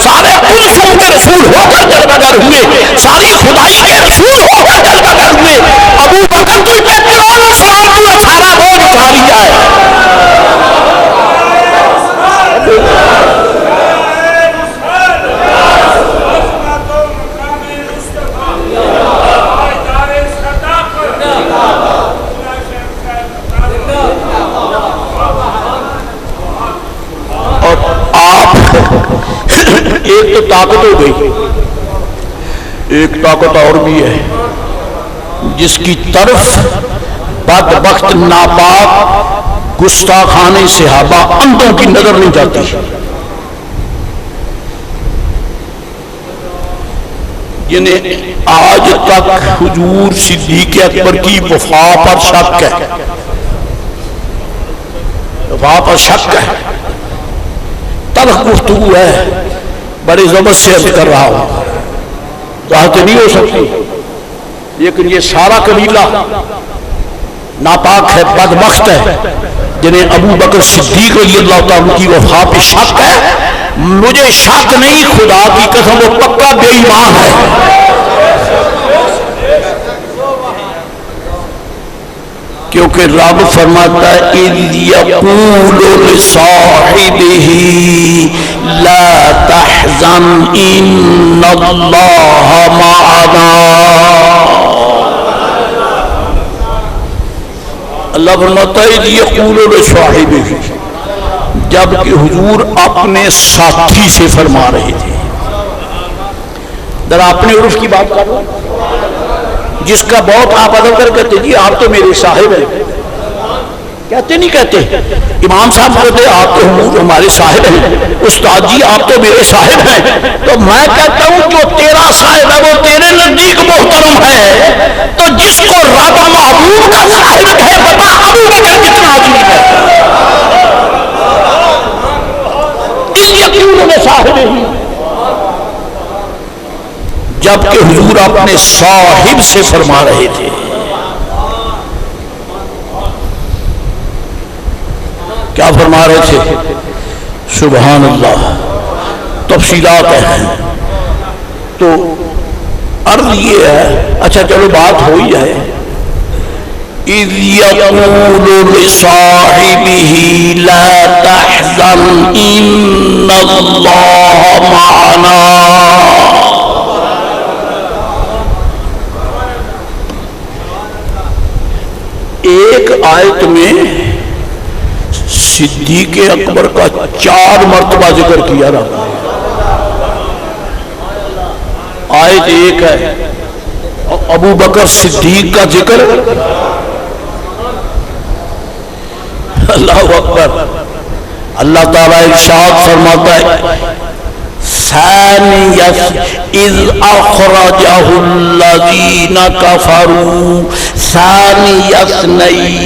[SPEAKER 1] سارے قدسوں کے رسول ہو کر جلوہ گر ہوئے، ساری خدائی کے رسول ہو کر جلوہ گر ہوئے۔ ابو بکر تجھ پہ کون سوال تو سارا بوجھ اٹھا لیا ہے۔ ایک تو طاقت ہو گئی، ایک طاقت اور بھی ہے جس کی طرف بدبخت ناپاک گستاخان صحابہ اندھوں کی نظر نہیں جاتی، جنہیں آج تک حضور صدیق اکبر کی وفا پر شک ہے، وفا پر شک ہے، تلخ گفتگو ہے، بڑی ضبط سے عرض کر رہا ہوں، ظاہر نہیں ہو سکتی، لیکن یہ سارا قبیلہ ناپاک ہے، بدبخت ہے، جنہیں ابو بکر صدیق رضی اللہ تعالیٰ کی وفا پہ شک ہے۔ مجھے شک نہیں، خدا کی قسم وہ پکا بے ایمان ہے۔ کیونکہ رب فرماتا ہے اِذْ يَقُولُ لِصَاحِبِهِ لَا تَحْزَنْ إِنَّ اللَّهَ مَعَنَا۔ اللہ فرماتا ہے اِذْ يَقُولُ لِصَاحِبِهِ، جبکہ حضور اپنے ساتھی سے فرما رہے تھے۔ ذرا اپنے عرف کی بات کر لو، جس کا بہت آپ ادب کر کہتے جی آپ تو میرے صاحب ہیں، کہتے نہیں کہتے؟ امام صاحب کہتے آپ تو ہمارے صاحب ہیں، استاد جی آپ تو میرے صاحب ہیں، تو میں کہتا ہوں جو تیرا صاحب ہے وہ تیرے نزدیک محترم ہے، تو جس کو رب محبوب کا صاحب ہے بتا ابو بکر کتنا عظیم ہے۔ اس یقین میں صاحب ہی، جبکہ حضور اپنے صاحب سے فرما رہے تھے۔ کیا فرما رہے تھے؟ سبحان اللہ، تفصیلات ہیں تو عرض یہ ہے، اچھا چلو بات ہو ہی جائے۔ اِذْ يَقُولُ لِصَاحِبِهِ لَا تَحْزَنْ إِنَّ اللَّهَ مَعَنَا۔ ایک آیت میں صدیق اکبر کا 4 مرتبہ ذکر کیا رہا، آیت ایک ہے، ابو بکر صدیق کا ذکر، اللہ اکبر۔ اللہ تعالیٰ ارشاد فرماتا ہے اِذْ أَخْرَجَهُ الَّذِينَ كَفَرُوا ثَانِيَ اثْنَيْنِ،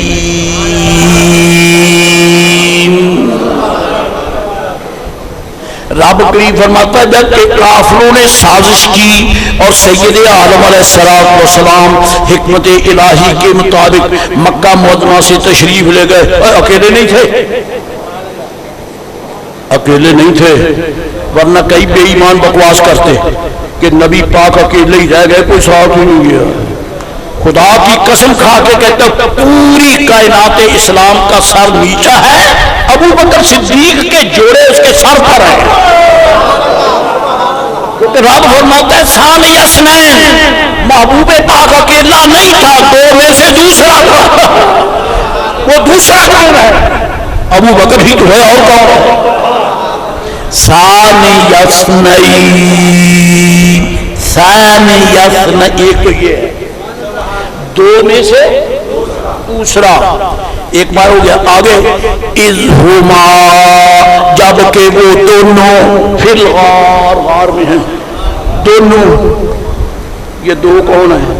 [SPEAKER 1] رب کریم فرماتا ہے جب کہ کافروں نے سازش کی اور سید عالم علیہ السلام حکمت الہی کے مطابق مکہ معظمہ سے تشریف لے گئے، اکیلے نہیں تھے، اکیلے نہیں تھے، ورنہ کئی بے ایمان بکواس کرتے کہ نبی پاک اکیلے ہی رہ گئے، کوئی ساتھ ہی نہیں گیا۔ خدا کی قسم کھا کے کہتا پوری کائنات اسلام کا سر نیچا ہے، ابو بکر صدیق کے جوڑے اس کے سر پر ہیں، کیونکہ رب فرماتا ہے ثانی اثنین، محبوب پاک اکیلا نہیں تھا، 2 میں سے دوسرا تھا، وہ دوسرا کون ہے؟ ابو بکر ہی تو ہے، اور کون ہے؟ ثانی یسن ایک تو یہ ہے دو میں سے دوسرا ایک بار ہو گیا آگے اذ ہما جبکہ وہ دونوں فی الغار غار میں ہیں دونوں یہ دو کون ہیں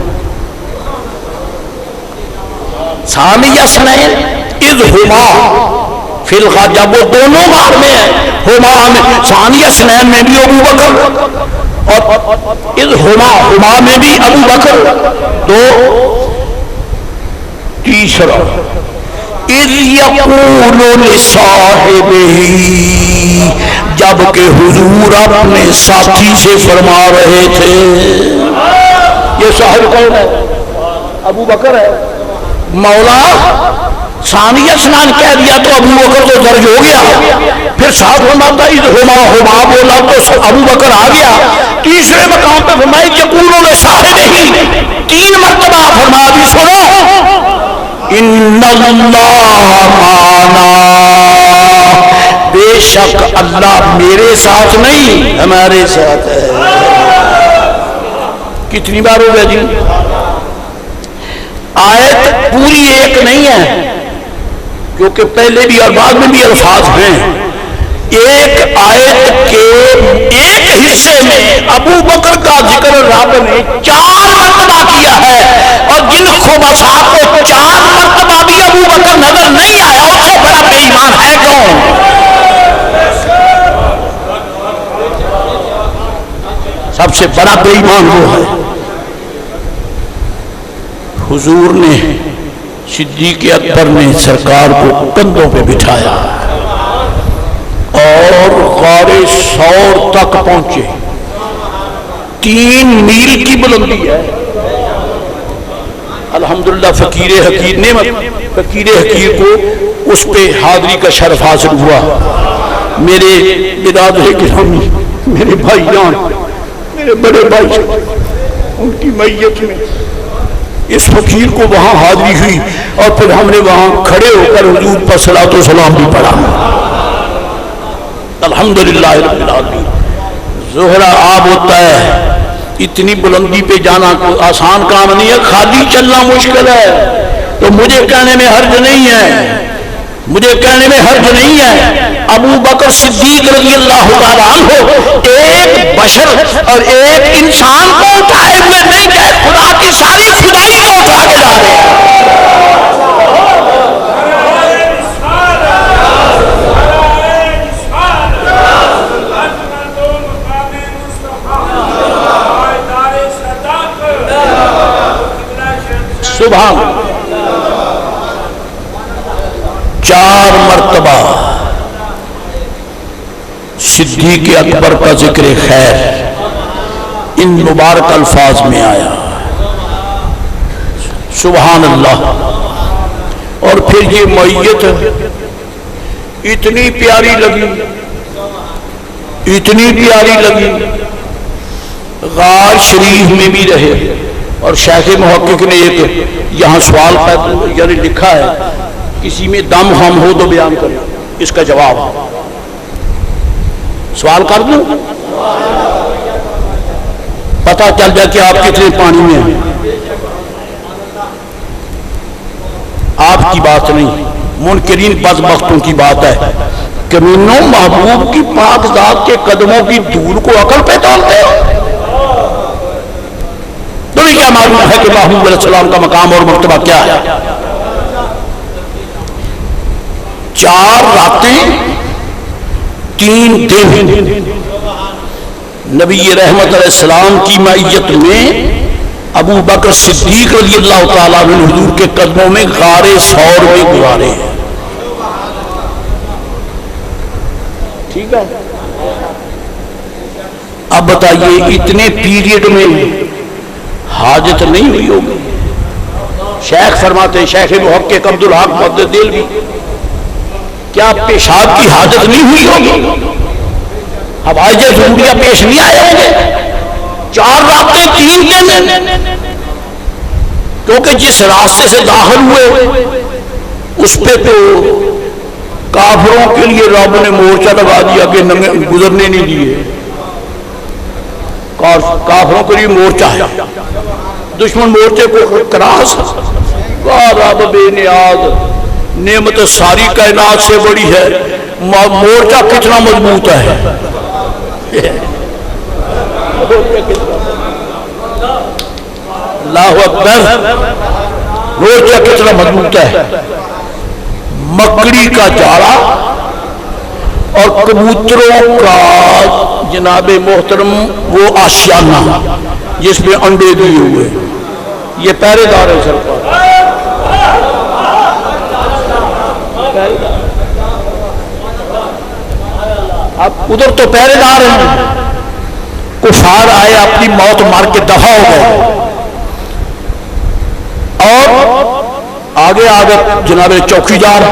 [SPEAKER 1] ثانی یسن اذ ہما فی الغار جب وہ دونوں غار میں ہیں ہما میں ثانی یسن میں بھی ابو بکر اور اذ ہما میں بھی ابو بکر دو تیسرا اذ یقول لصاحبہ جبکہ حضور اپنے ساتھی سے فرما رہے تھے یہ صاحب کون ہے ابو بکر ہے مولا ثانی اسنان کہہ دیا تو ابو بکر تو درج ہو گیا پھر ساتھ فرماتا اذ ہما بولا تو ابو بکر آ گیا تیسرے مقام پہ فرمایا یقول لصاحبہ تین مرتبہ فرما دی سنو ان اللہ معنا بے شک اللہ میرے ساتھ نہیں ہمارے ساتھ ہے کتنی بار ہو گیا جی آیت پوری ایک نہیں ہے کیونکہ پہلے بھی اور بعد میں بھی الفاظ ہیں ایک آیت کے ایک حصے میں ابو بکر کا ذکر رب نے 4 مرتبہ کیا ہے اور جن خبثاء کو 4 مرتبہ بھی ابو بکر نظر نہیں آیا اس سے بڑا بے ایمان ہے کون سب سے بڑا بے ایمان وہ ہے حضور نے صدیق اکبر نے سرکار کو کندھوں پہ بٹھایا اور غار ثور تک پہنچے 3 میل کی بلندی ہے الحمدللہ فقیر حقیر نعمت فقیر حقیر کو اس پہ حاضری کا شرف حاصل ہوا میرے برادر گرامی میرے بھائی جان میرے بڑے بھائی ان کی میت میں اس فقیر کو وہاں حاضری ہوئی اور پھر ہم نے وہاں کھڑے ہو کر حضور پر صلاۃ و سلام بھی پڑھا الحمدللہ رب العالمین زہرا آب ہوتا ہے اتنی بلندی پہ جانا کوئی آسان کام نہیں ہے خالی چلنا مشکل ہے تو مجھے کہنے میں حرج نہیں ہے مجھے کہنے میں حرج نہیں ہے ابو بکر صدیق رضی اللہ تعالیٰ عنہ ایک بشر اور ایک انسان کو اٹھائے ہوئے نہیں گئے خدا کی ساری خدائی کو اٹھا کے لا رہے ہیں سبحان 4 مرتبہ صدیق اکبر کا ذکر خیر ان مبارک الفاظ میں آیا سبحان اللہ اور پھر یہ میت اتنی پیاری لگی غار شریف میں بھی رہے اور شیخ محقق نے ایک یہاں سوال یعنی لکھا ہے کسی میں دم ہم ہو تو بیان کریں اس کا جواب سوال کر دوں پتہ چل جائے کہ آپ کتنے پانی میں ہیں آپ کی بات نہیں منکرین بدبختوں کی بات ہے کمینوں محبوب کی پاک ذات کے قدموں کی دھول کو عقل پہ ڈالتے ہو تمہیں کیا معلوم ہے کہ محبوب علیہ السلام کا مقام اور مرتبہ کیا ہے 4 راتیں 3 دن نبی رحمت علیہ السلام کی معیت میں ابو بکر صدیق رضی اللہ تعالیٰ عنہ حضور کے قدموں میں غار ثور میں گزارے ہیں ٹھیک ہے اب بتائیے اتنے پیریڈ میں حاجت نہیں ہوئی ہوگی شیخ فرماتے ہیں شیخ محقق عبدالحق محدث دہلوی کیا پیشاب کی حاجت نہیں ہوئی ہوگی حوائج ضروریہ پیش نہیں آئے ہوں گے 4 راتیں 3 دن کیونکہ جس راستے سے داخل ہوئے اس پہ تو کافروں کے لیے رب نے مورچہ لگا دیا کہ گزرنے نہیں دیے. کافروں کے لیے مورچہ ہے, دشمن مورچے کو کراس. رب بے نیاز, نعمت ساری کائنات سے بڑی ہے, مورچہ کتنا مضبوط ہے. اللہ اکبر, مورچہ کتنا مضبوط ہے. مکڑی کا جاڑا اور کبوتروں کا جناب محترم وہ آشیانہ جس میں انڈے دیے ہوئے, یہ پہرے دار ہے سرکار. اب ادھر تو پہرے دار ہیں, کفار آئے اپنی موت مار کے دفع ہو گئے, اور آگے آگے جناب چوکیدار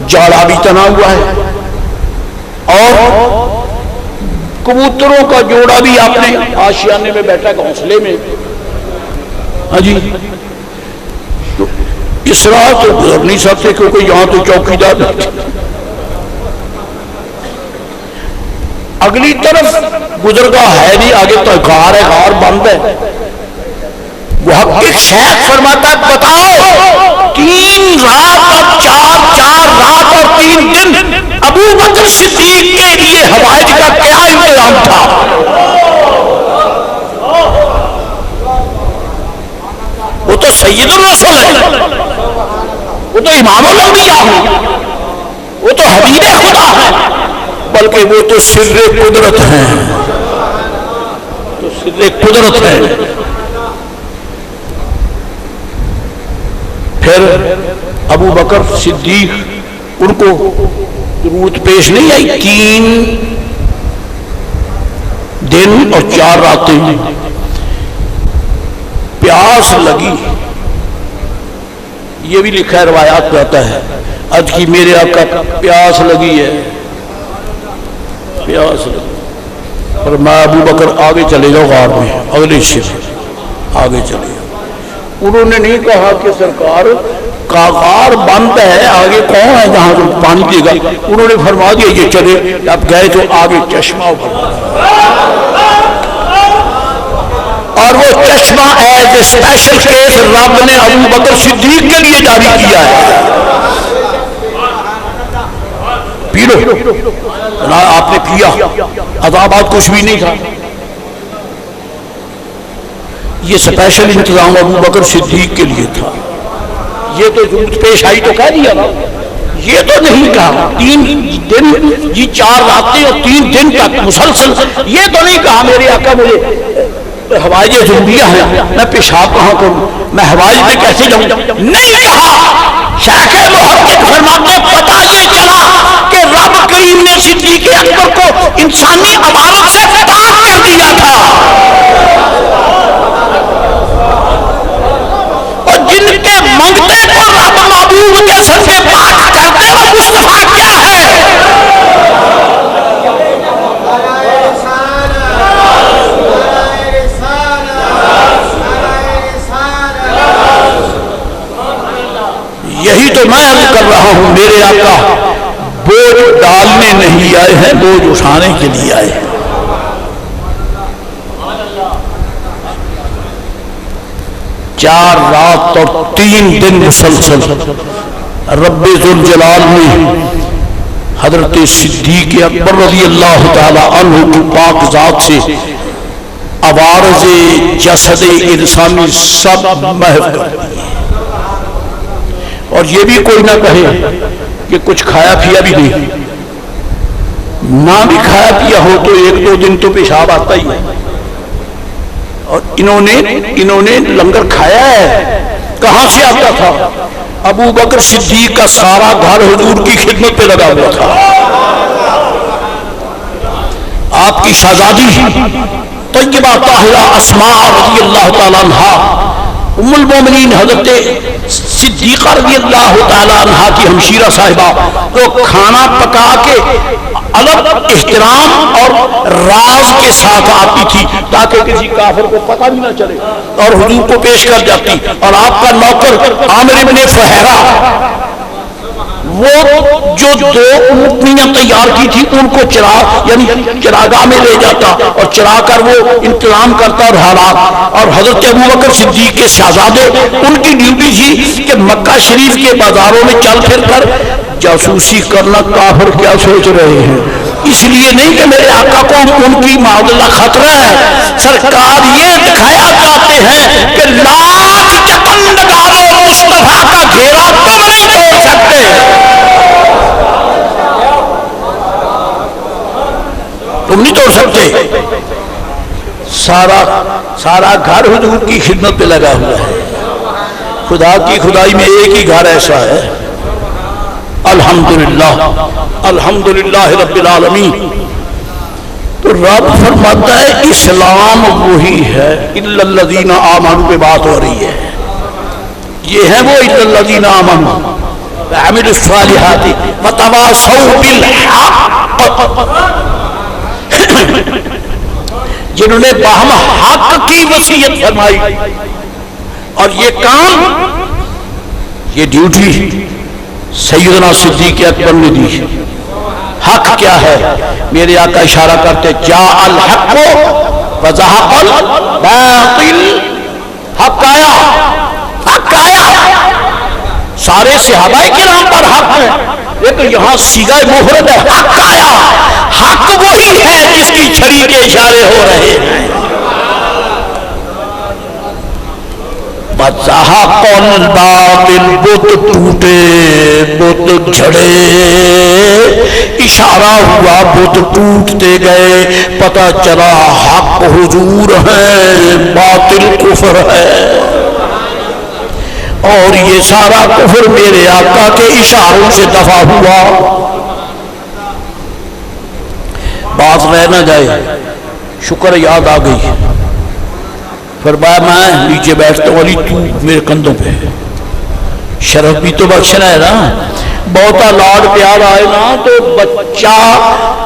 [SPEAKER 1] جاڑا بھی تنا ہوا ہے, اور کبوتروں کا جوڑا بھی اپنے آشیانے میں بیٹھا گھونسلے میں. ہاں جی, تو اس راہ تو گزر نہیں سکتے کیونکہ یہاں تو چوکیدار بیٹھے. اگلی طرف گزرگاہ ہے نہیں, آگے تو غار ہے, غار بند ہے. وہ حقیق شیخ فرماتا ہے بتاؤ 3 رات اور 4 رات اور 3 دن ابو بکر صدیق کے لیے حوائج کا کیا انتظام تھا. وہ تو سید الرسول ہے, وہ تو امام الانبیاء ہے, وہ تو حبیب خدا ہے, بلکہ وہ تو سر قدرت ہیں, تو سر قدرت ہے. پھر ابو بکر صدیق ان کو ضرورت پیش نہیں آئی. 3 دن اور 4 راتیں پیاس لگی. یہ بھی لکھا ہے, روایات میں آتا ہے آج کی میرے آقا پیاس لگی ہے, پیاس لگی. اور میں ابو بکر آگے چلے جاؤ غار میں, اگلے حصے میں آگے چلے جاؤ. انہوں نے نہیں کہا کہ سرکار کا غار بند ہے, آگے کون ہے جہاں سے پانی دے گا. انہوں نے فرما دیا یہ چلے. اب گئے تو آگے چشمہ اور وہ چشمہ ایز اے اسپیشل کیس رب نے ابو بکر صدیق کے لیے جاری کیا ہے. پی لو, آپ نے پیا, عذابات کچھ بھی نہیں تھا. یہ اسپیشل انتظام ابو بکر صدیق کے لیے تھا. یہ تو ضرورت پیش آئی تو کہہ دیا نا, یہ تو نہیں کہا 3 دن جی 4 راتیں اور 3 دن تک مسلسل. یہ تو نہیں کہا میرے آقا مجھے حوائج ضروریہ ہیں, میں پیشاب کہاں کروں, میں حوائج میں کیسے جاؤں, نہیں کہا. شیخ محقق فرماتے پتہ یہ چلا کہ رب کریم نے صدیق اکبر کو انسانی عمارت سے پاک کر دیا تھا, اور جن کے منگتے کو رب محبوب کے سر سے پاک کرتے وہ مصطفیٰ کیا ہے. یہی تو میں عرض کر رہا ہوں, میرے آقا بوجھ ڈالنے نہیں آئے ہیں, بوجھ اٹھانے کے لیے آئے ہیں. چار رات اور 3 دن مسلسل رب ذوالجلال نے حضرت صدیق اکبر رضی اللہ تعالی عنہ کی پاک ذات سے عوارض جسد انسانی سب محو کر دیے. اور یہ بھی کوئی نہ کہے کہ کچھ کھایا پیا بھی نہیں, نہ بھی کھایا پیا ہو تو 1-2 دن تو پیشاب آتا ہی ہے. اور انہوں نے لنگر کھایا ہے, کہاں سے آتا تھا؟ ابو بکر صدیق کا سارا گھر حضور کی خدمت پہ لگا ہوا تھا. آپ کی شہزادی طیبہ طاہرہ اسماء رضی اللہ تعالیٰ عنہا ام المومنین حضرت صدیقہ رضی اللہ تعالیٰ عنہ کی ہمشیرہ صاحبہ وہ کھانا پکا کے الگ احترام اور راز کے ساتھ آتی تھی تاکہ کسی کافر کو پتہ بھی نہ چلے, اور حضور کو پیش کر جاتی. اور آپ کا نوکر عامر ابن فہرہ وہ جو دو اونٹنیاں تیار کی تھی ان کو چراغ یعنی چراگاہ میں لے جاتا اور چرا کر وہ انتظام کرتا اور حالات. اور حضرت ابوبکر صدیق کے شہزادے ان کی ڈیوٹی تھی کہ مکہ شریف کے بازاروں میں چل پھر کر جاسوسی کرنا. کافر کیا سوچ رہے ہیں؟ اس لیے نہیں کہ میرے آقا کو ان کی معاذ اللہ خطرہ ہے، سرکار یہ دکھایا چاہتے ہیں کہ لاکھ چکن ڈالو مصطفیٰ کا گھیرا تم نہیں توڑ سکتے. تم نہیں توڑ سکتے. سارا گھر حضور کی خدمت پہ لگا ہوا ہے. خدا کی خدائی میں ایک ہی گھر ایسا ہے. الحمدللہ الحمدللہ رب العالمین. تو رب فرماتا ہے اسلام وہی ہے. الا الذین آمنوا پہ بات ہو رہی ہے. یہ ہے وہ الا الذین آمنوا وعملوا الصالحات وتواصوا بالحق، جنہوں نے باہم حق کی وصیت فرمائی. اور یہ کام، یہ ڈیوٹی سیدنا صدیق اکبر نے دی. حق کیا ہے؟ میرے آقا اشارہ کرتے جاء الحق وزہق الباطل. حق آیا، حق آیا. سارے صحابہ کرام پر حق ہے، لیکن یہاں صیغہ مفرد ہے. حق آیا. حق وہی ہے جس کی چھری کے اشارے ہو رہے ہیں. وزہق الباطل. بت ٹوٹے، بت جھڑے، اشارہ ہوا بت ٹوٹتے گئے. پتہ چلا حق حضور ہے، باطل کفر ہے. اور یہ سارا کفر میرے آقا کے اشاروں سے دفع ہوا. بات رہ نہ جائے، شکر یاد آ گئی. فرمایا میں نیچے بیٹھتا ہوں، علی تو میرے کندھوں پہ. شرف بھی تو بخشنا ہے نا. بہتا لاڈ پیار آئے نا تو بچہ،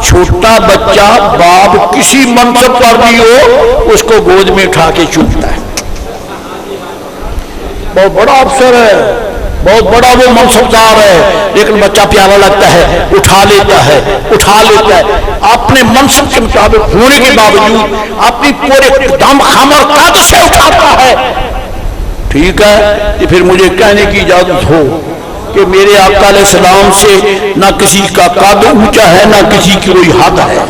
[SPEAKER 1] چھوٹا بچہ باپ کسی منصب پر بھی ہو اس کو گود میں اٹھا کے چومتا ہے. بہت بڑا افسر ہے، بہت بڑا وہ منصبدار ہے، لیکن بچہ پیارا لگتا ہے، اٹھا لیتا ہے، اٹھا لیتا ہے. اپنے منصب کے مطابق ہونے کے باوجود اپنی پورے دم خم اور قد سے اٹھاتا ہے. ٹھیک ہے، تو پھر مجھے کہنے کی اجازت ہو کہ میرے آقا علیہ السلام سے نہ کسی کا قد اونچا ہے، نہ کسی کی کوئی حد ہے.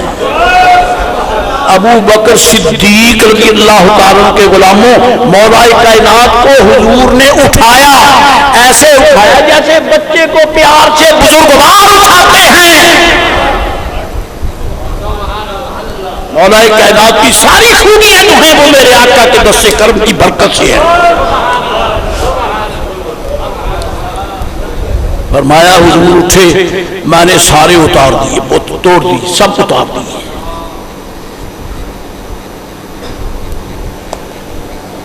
[SPEAKER 1] ابو بکر صدیق رضی اللہ تعالیٰ کے غلاموں، مولا کائنات کو حضور نے اٹھایا. ایسے اٹھایا جیسے بچے کو پیار سے بزرگوار اٹھاتے ہیں. مولا کائنات کی ساری خوبیاں جو ہیں وہ میرے آقا کے دست کرم کی برکت سے ہے. فرمایا حضور اٹھے، میں نے سارے اتار دیے، بت توڑ دی، سب اتار دیے.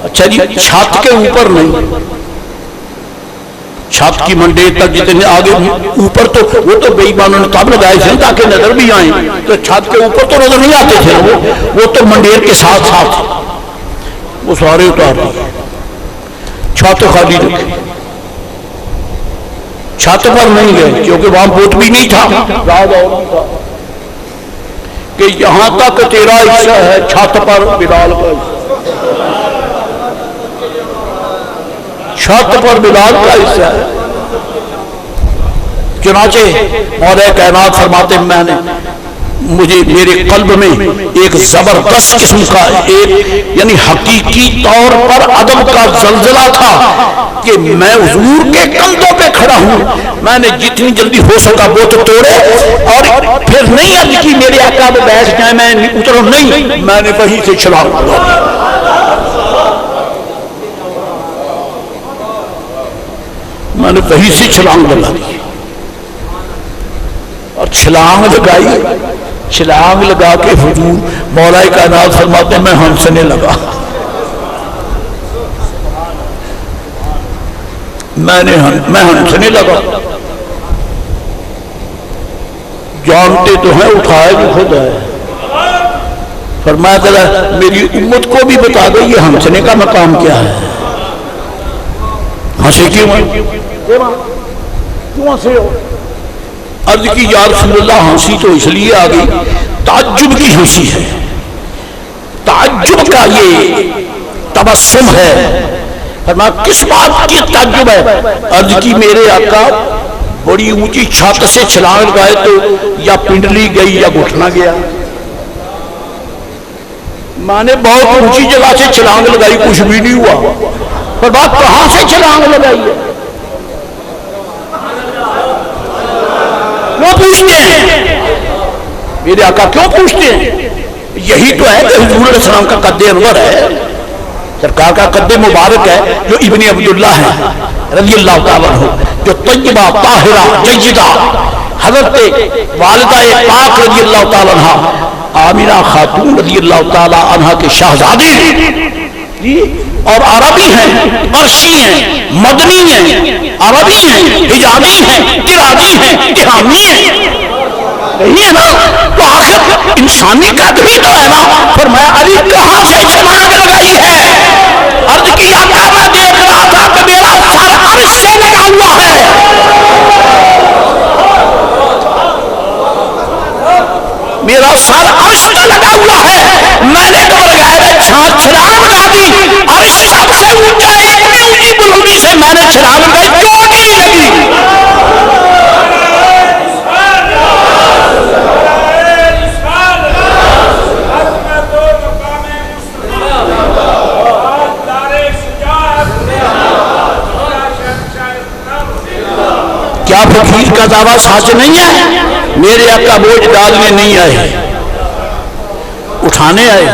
[SPEAKER 1] اچھا جی، چھت کے اوپر نہیں، چھت کی منڈے تک جتنے آگے اوپر تو وہ تو بے ایمانوں نے تب لگائے تھے تاکہ نظر بھی آئیں. تو چھت کے اوپر تو نظر نہیں آتے تھے، وہ تو منڈیر کے ساتھ ساتھ وہ سارے اتار دیے. چھت خالی رکھی، چھت پر نہیں گئے کیونکہ وہاں بوت بھی نہیں تھا کہ یہاں تک تیرا حصہ ہے، چھت پر بلال کا حصہ، چھت پر بلال کا حصہ ہے. چنانچہ مولا کائنات فرماتے میں نے مجھے میرے قلب میں ایک زبردست قسم کا ایک یعنی حقیقی طور پر ادب کا زلزلہ تھا کہ میں حضور کے کندھوں پہ کھڑا ہوں. میں نے جتنی جلدی ہو سکا وہ تو توڑے اور پھر نہیں عرض کی میرے آقا وہ بیٹھ جائیں میں اتروں نہیں، میں نے وہیں سے چھلانگ لگا دی. میں نے وہیں سے چھلانگ لگا دی اور چھلانگ لگائی. چھلانگ لگا کے حضور مولا کائنات فرماتے میں ہنسنے لگا. میں ہنسنے لگا. جانتے تو ہیں اٹھائے بھی خود ہے. فرمایا ذرا میری امت کو بھی بتا دو یہ ہنسنے کا مقام کیا ہے. ہنسے کیوں ہنسے ہو؟ عرض کی یا رسول اللہ ہنسی تو اس لیے آ گئی تعجب کی ہنسی ہے، تعجب کا یہ تبسم ہے۔ فرمایا کس بات کی تعجب ہے؟ عرض کی میرے آقا بڑی اونچی چھت سے چھلانگ لگائے تو یا پنڈلی گئی یا گھٹنا گیا۔ میں نے بہت اونچی جگہ سے چھلانگ لگائی کچھ بھی نہیں ہوا۔ فرمایا کہاں سے چھلانگ لگائی ہے؟ کیوں پوچھتے ہیں؟ میرے آقا کیوں پوچھتے ہیں؟ یہی تو ہے کہ حضور علیہ السلام کا قد انور ہے، سرکار کا قد مبارک ہے، جو ابن عبداللہ ہے رضی اللہ تعالیٰ عنہ، جو طیبہ طاہرہ جیدہ حضرت والدہ پاک رضی اللہ تعالیٰ عنہ آمینہ خاتون رضی اللہ تعالیٰ عنہ کے شہزادی اور عربی ہیں، عرشی ہیں، مدنی ہیں، عربی ہیں، حجازی ہیں، عراقی ہیں، تہامی ہیں، یہی ہے نا؟ تو آخر انسانی قد بھی تو ہے نا۔ فرمایا علی کہاں سے چھلانگ لگائی ہے؟ عرض کی آقا میں دیکھ رہا تھا کہ میرا سر عرش سے لگا ہوا ہے۔ میرا سر عرش سے لگا ہوا ہے، میں نے تو بغیر چھلانگ لگا دی، عرش سب سے اونچا ہے، اتنی اونچی بلندی سے میں نے چھلانگ لگائی، کیوں نہیں لگی؟ کیا فقیر کا دعویٰ سچ نہیں ہے؟ میرے آقا بوجھ ڈالنے نہیں آئے، اٹھانے آئے۔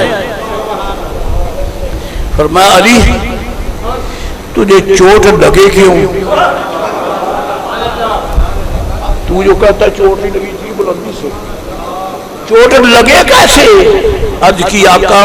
[SPEAKER 1] فرمایا علی تجھے چوٹ لگے کیوں؟ تو جو کہتا ہے چوٹ نہیں لگی تھی بلندی سے، چوٹ لگے کیسے؟ عرض کی آقا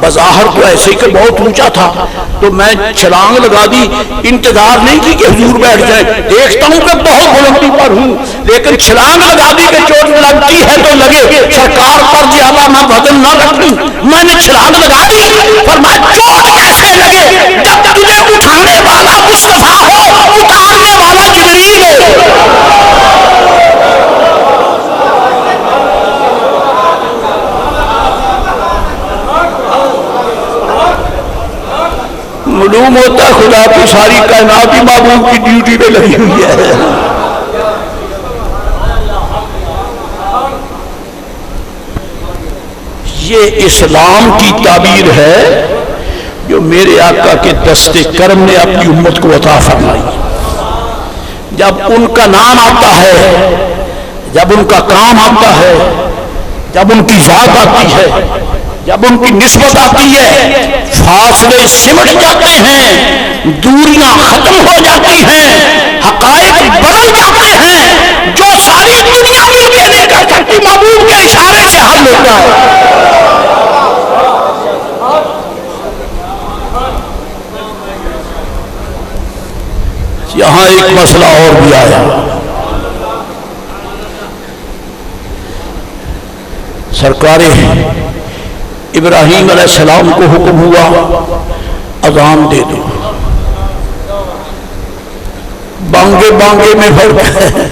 [SPEAKER 1] بظاہر تو ایسے کہ بہت اونچا تھا تو میں چھلانگ لگا دی، انتظار نہیں کی کہ حضور بیٹھ جائے، دیکھتا ہوں کہ بہت بلندی پر ہوں، لیکن چھلانگ لگا دی کہ چوٹ لگتی ہے تو لگے، سرکار پر زیادہ میں وزن نہ رکھوں، میں نے چھلانگ لگا دی۔ فرمایا چوٹ کیسے لگے؟ جب تجھے اٹھانے والا مصطفیٰ ہو، اتارنے والا جبریل ہو۔ معلوم ہوتا ہے خدا کی ساری کائنات ہی محبوب کی ڈیوٹی پہ لگی ہوئی ہے۔ یہ اسلام کی تعبیر ہے جو میرے آقا کے دست کرم نے اپنی امت کو عطا فرمائی۔ جب ان کا نام آتا ہے، جب ان کا کام آتا ہے، جب ان کی ذات آتی ہے، جب ان کی نسبت آتی ہے، فاصلے سمٹ جاتے ہیں، دوریاں ختم ہو جاتی ہیں، حقائق بدل جاتے ہیں، جو ساری دنیا مل کے نہیں کر سکتی محبوب کے اشارے سے حل ہوتا ہے۔ یہاں ایک مسئلہ اور بھی آیا، سرکار ابراہیم علیہ السلام کو حکم ہوا اذان دے دو، بانگے بانگے میں فرق ہے،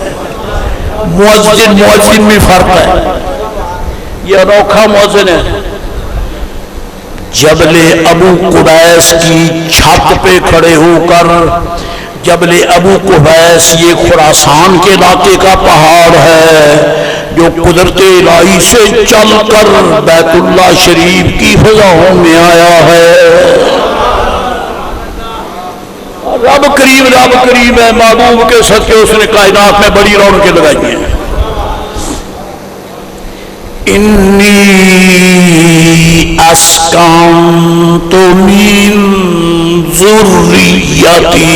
[SPEAKER 1] مؤذن میں فرق ہے، یہ انوکھا مؤذن ہے۔ جبل ابو قبیس کی چھت پہ کھڑے ہو کر، جبل ابو قبیس یہ خراسان کے علاقے کا پہاڑ ہے جو قدرت الہی سے چل کر بیت اللہ شریف کی فضاؤں میں آیا ہے۔ رب قریب ہے، محبوب کے صدقے اس نے کائنات میں بڑی رونقیں لگائی ہیں۔ انی اسکنت من ذریتی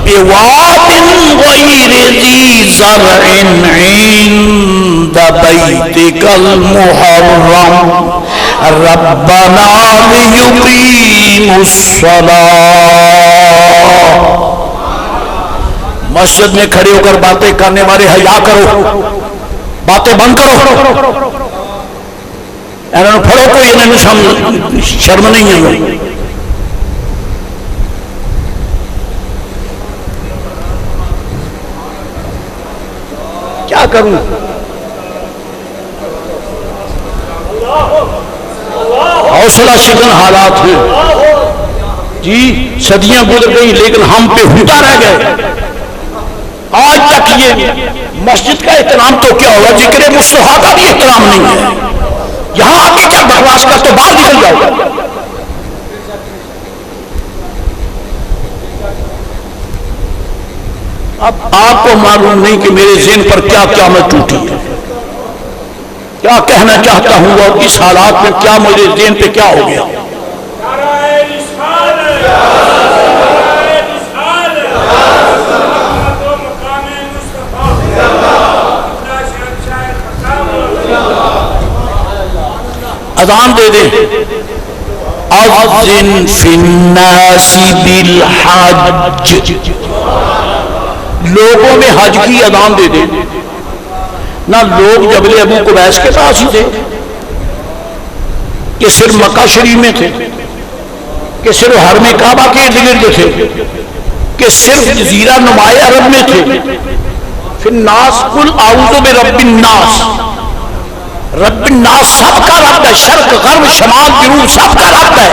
[SPEAKER 1] بواد غیر ذی زرع عند بیتک المحرم ربنا لیقیموا الصلاة۔ مسجد میں کھڑے ہو کر باتیں کرنے والے حیا کرو، باتیں بند کرو، انہوں پڑھو کوئی انہیں شرم نہیں ہے۔ کروں؟ حوصلہ شکن حالات ہیں جی، صدیاں گزر گئی لیکن ہم پہ ہوتا رہ گئے. آج تک یہ مسجد کا احترام تو کیا ہوگا، ذکر مصطفیٰ کا بھی احترام نہیں ہے. یہاں آگے کیا بکواس کر تو باہر نکل جاؤ. اب آپ کو معلوم نہیں کہ میرے ذہن پر کیا قیامت ٹوٹی ہے، کیا کہنا چاہتا ہوں اور اس حالات میں کیا میرے ذہن پہ کیا ہو گیا. اذان دے دیں. اذن فی الناس بالحج، لوگوں میں حج کی اذان دے دیں. نہ لوگ جبل ابو قبیس کے پاس ہی تھے کہ صرف مکہ شریف میں تھے، کہ صرف حرم کعبہ کے ارد گرد تھے، کہ صرف جزیرہ نمائے عرب میں تھے. پھر ناس قل اعوذ برب الناس، رب الناس سب کا رب ہے، شرق غرب شمال جنوب سب کا رب ہے.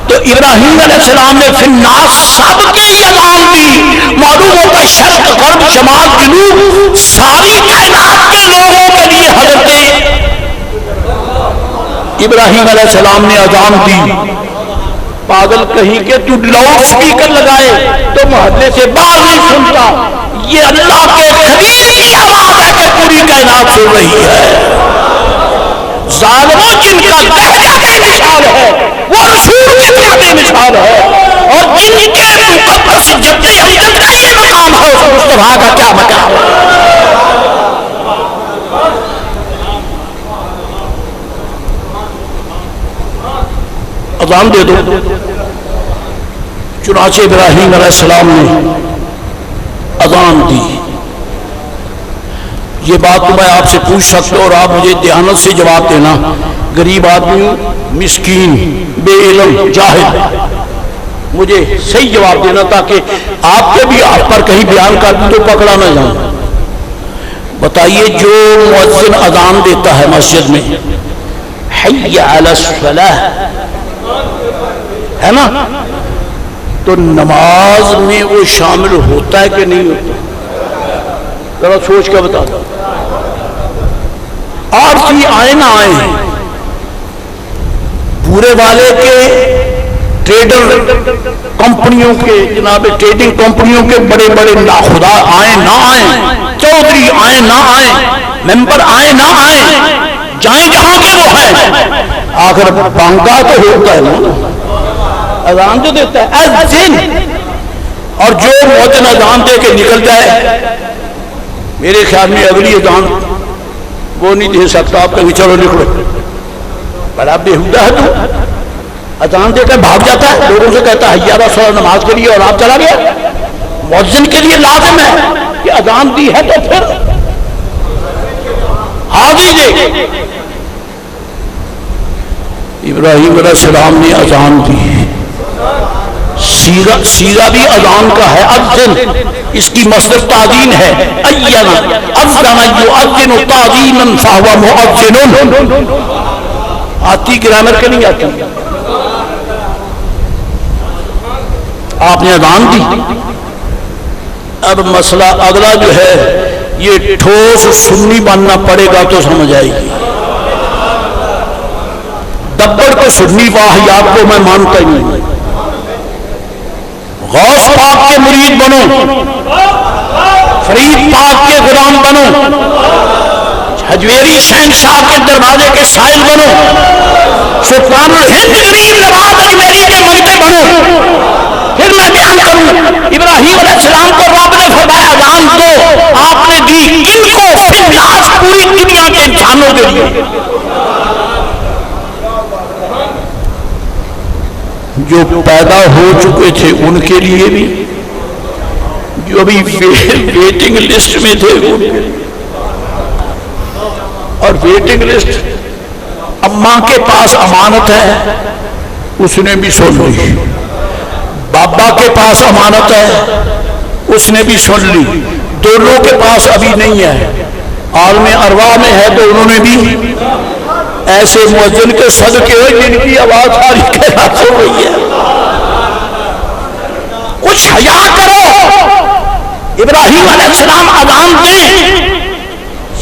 [SPEAKER 1] تو ابراہیم علیہ السلام نے پھر ناس سب کے لیے اذان دی. معلوم ہوتا ہے شرق غرب شمال جنوب ساری کائنات کے لوگوں کے لیے حضرت ابراہیم علیہ السلام نے اذان دی. پاگل کہیں کہ تو لاؤڈ سپیکر لگائے تو محلے سے باہر نہیں سنتا. یہ اللہ کے خلیل کی آواز ہے کہ پوری کائنات سن رہی ہے. ظالموں جن کا درجہ بے مثال ہے وہ رسول کے درجے مثال ہے، اور جن کے مقدس جد امجد کا یہ مقام ہے اس مصطفیٰ کا کیا مقام ہے. اذان دے دو. چنانچہ ابراہیم علیہ السلام نے اذان دی. یہ بات تو میں آپ سے پوچھ سکتا ہوں اور آپ مجھے دیانت سے جواب دینا. غریب آدمی، مسکین، بے علم، جاہل، مجھے صحیح جواب دینا تاکہ آپ کے بھی آپ پر کہیں بیان کر دوں تو پکڑا نہ جاؤں. بتائیے جو مؤذن اذان دیتا ہے مسجد میں، حی علی الصلاۃ ہے نا، تو نماز میں وہ شامل ہوتا ہے کہ نہیں ہوتا؟ ذرا سوچ کے بتا دو. عارضی آئے نہ آئے، پورے والے کے ٹریڈر کمپنیوں کے، جناب ٹریڈنگ کمپنیوں کے بڑے بڑے ناخدا آئے نہ آئے، چودھری آئے نہ آئے، ممبر آئے نہ آئے، جائیں جہاں کے وہ ہیں، آخر بانگا تو ہوتا ہے نا، اذان جو دیتا ہے اذن. اور جو مؤذن اذان دے کے نکل جائے، میرے خیال میں اگلی اذان وہ نہیں دے سکتا. آپ کہیں چلو نکلو، بڑا بےہودہ ہے تو. اذان دے کر بھاگ جاتا ہے، لوگوں سے کہتا ہے حی علی الصلاۃ نماز کے لیے، اور آپ چلا گیا. مؤذن کے لیے لازم ہے کہ اذان دی ہے تو پھر حاضری دے. ابراہیم علیہ السلام نے اذان دی. سیرہ بھی اذان کا ہے، اذن اس کی مصدر تعظیم ہے. اینا اذن یؤذن تعظیما فهو مؤذن. آتی گرامر کے نہیں آتی. آپ نے اذان دی. اب مسئلہ اگلا جو ہے یہ ٹھوس سنی بننا پڑے گا تو سمجھ آئے گی. دبڑ کو سنی واہیات کو میں مانتا ہی نہیں. غوث پاک کے مرید بنو، فرید پاک کے غلام بنو، حجویری شہنشاہ کے دروازے کے سائل بنو، سلطان الہند غریب نواز اجمیری کے مرید بنو. پھر میں بیان کروں. ابراہیم علیہ السلام کو رب نے فرمایا اذان دو، آپ نے دی. ان کو فی الناس پوری دنیا کے انسانوں کے لیے. جو پیدا ہو چکے تھے ان کے لیے بھی، جو ابھی ویٹنگ لسٹ میں تھے ان کے لیے. اور ویٹنگ لسٹ اماں کے پاس امانت ہے، اس نے بھی سن لی. بابا کے پاس امانت ہے، اس نے بھی سن لی. دونوں کے پاس ابھی نہیں ہے. عالم ارواح میں ہے تو انہوں نے بھی ایسے مؤذن کے صدقے ہوئے جن کی آواز ساری کائنات سن رہی ہے. کچھ حیا کرو. ابراہیم علیہ السلام اذان دیں,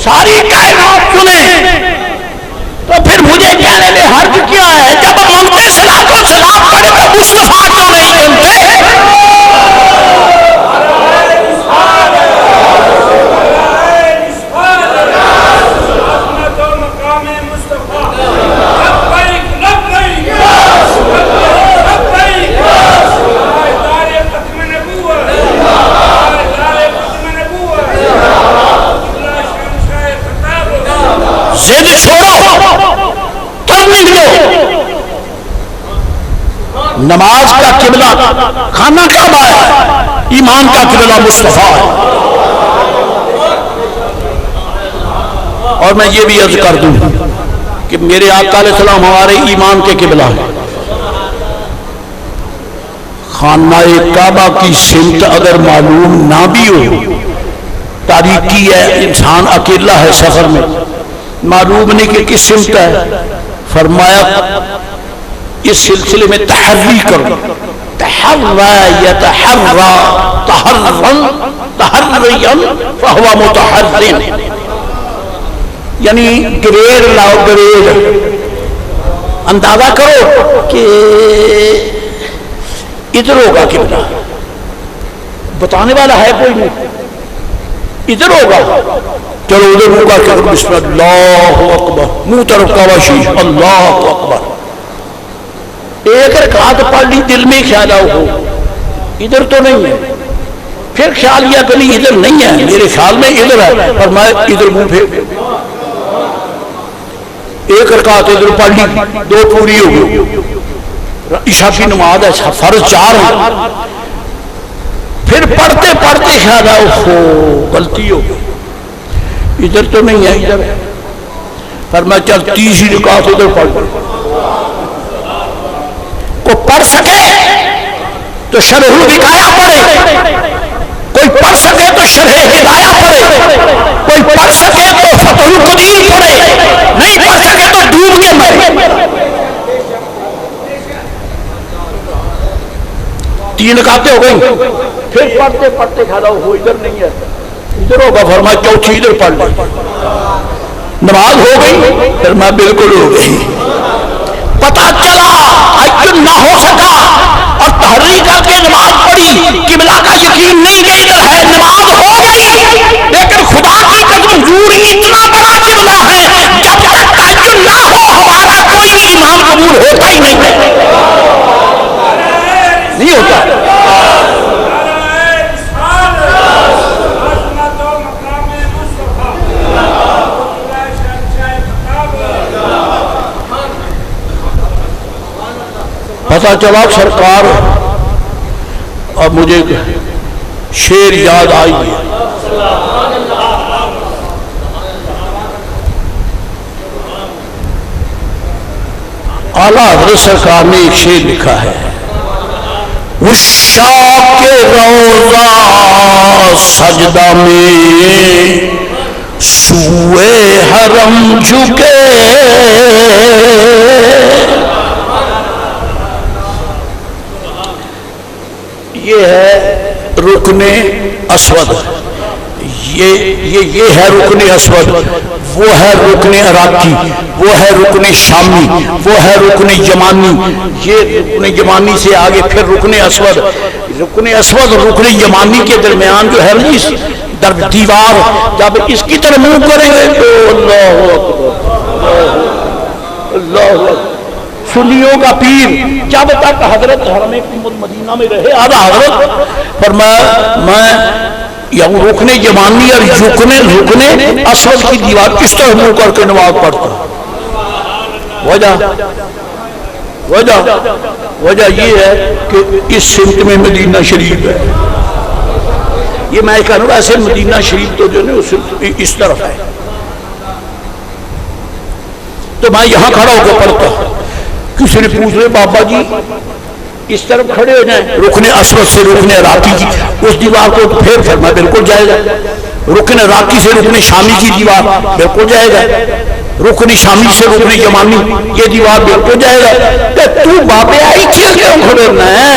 [SPEAKER 1] ساری کائنات سنیں, تو پھر مجھے کہنے میں حرج کیا ہے؟ جب منگتے صلاۃ و سلام پڑھے تو مصطفیٰ کو نہیں سنتے. ضد چھوڑو, ٹرننگ لو. نماز کا قبلہ خانہ کعبہ ہے, ایمان کا قبلہ مصطفیٰ ہے. اور میں یہ بھی عرض کر دوں کہ میرے آقا علیہ السلام ہمارے ایمان کے قبلہ ہیں. خانہ کعبہ کی سمت اگر معلوم نہ بھی ہو, تاریکی ہے, انسان اکیلا ہے سفر میں, معلوم نہیں کہ کس سمت ہے, فرمایا اس سلسلے میں تحری کرو. تحری یتحری تحرن تحرین فہو متحرن, یعنی گریڈ لاؤ, گریڈ. اندازہ کرو کہ ادھر ہوگا قبلہ, بتانے والا ہے کوئی نہیں, ادھر ہوگا, چلو ادھر ہوگا کہ بسم اللہ اکبر, منہ طرف کا وشیش اللہ اکبر. ایک رکعت پڑھ لی, دل میں خیال ہو ادھر تو نہیں ہے, پھر خیال کیا کہ نہیں ادھر نہیں ہے, میرے خیال میں ادھر ہے, اور میں ادھر منہ پھیر. ایک رکعت ادھر پڑھ لی, دو پوری ہو گئی. عشاء کی نماز ہے, فرض 4 ہے. پھر پڑھتے پڑھتے خیال ہو غلطی ہو گئی, ادھر تو نہیں ہے, ادھر ہے. پر میں چل تیسری رکعت ادھر پڑھ لوں. کو پڑھ سکے تو شرح الوقایہ پڑھے, کوئی پڑھ سکے تو شرح ہدایہ پڑھے, کوئی پڑھ سکے تو فتح القدیر پڑھے, نہیں پڑھ سکے تو ڈوب کے مرے. 3 رکعتیں ہو گئی, پھر پڑھتے پڑھتے کھڑا ہو ادھر نہیں ہے, ادھر ہوگا. فرمایا چوتھی ادھر پڑھ لیں. نماز ہو گئی, پھر میں بالکل ہو گئی. پتا چلا تعین نہ ہو سکا اور تحری کر کے نماز پڑھی, قبلہ کا یقین نہیں کہ ادھر ہے, نماز ہو گئی. لیکن خدا کی قسم حضور اتنا بڑا قبلہ ہے, جب تک تعین نہ ہو ہمارا کوئی ایمان قبول ہوتا ہی نہیں ہے, نہیں ہوتا. پتا چلا سرکار, اب مجھے شعر یاد آئی ہے. اعلیٰ حضرت سرکار نے ایک شعر لکھا ہے, عشاق کے روضہ سجدہ میں سوئے حرم جھکے, یہ ہے رکن اسود, یہ ہے رکن اسود, وہ ہے رکن عراقی, وہ ہے رکن شامی, وہ ہے رکن یمانی. یہ رکن یمانی سے آگے پھر رکن اسود. رکن اسود اور رکن یمانی کے درمیان جو ہے اس دیوار, جب اس کی طرف منہ کریں گے تو اللہ اکبر اللہ اکبر. سنیوں کا پیر جب تک حضرت حرم مدینہ میں رہے آدھا حضرت, پر میں رکن یمانی اور رکن اسود کی دیوار کس طرح منہ کر کے نماز پڑھتا. وجہ یہ ہے کہ اس سمت میں مدینہ شریف ہے. یہ میں کہہ رہا ہوں ایسے مدینہ شریف تو جو ہے اس طرف ہے, تو میں یہاں کھڑا ہو کے پڑھتا. کسی نے پوچھ رہے بابا جی اس طرف کھڑے ہو جائیں رکن اسود سے رکن عراقی کی اس دیوار کو, پھر میں بالکل جائے گا. رکن عراقی سے رکن شامی کی دیوار بالکل جائے گا، رکن شامی سے رکن یمانی یہ دیوار بالکل جائے گا. تو بابے آئی چیز کیوں کھڑنا ہے؟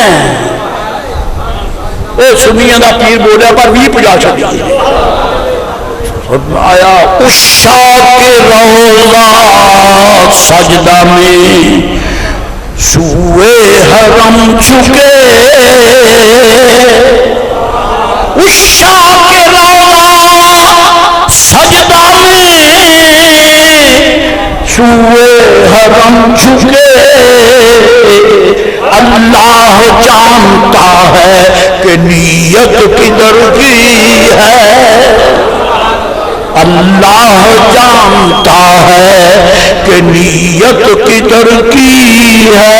[SPEAKER 1] اے سنیاں دا پیر بولیا پر بھی پجا چکی فرمایا عشاق روضہ سجدہ میں سوئے حرم چکے، عشاق روضہ سجدہ میں سوئے حرم چکے، اللہ جانتا ہے کہ نیت کدھر کی ہے، اللہ جانتا ہے کہ نیت کدھر کی ہے.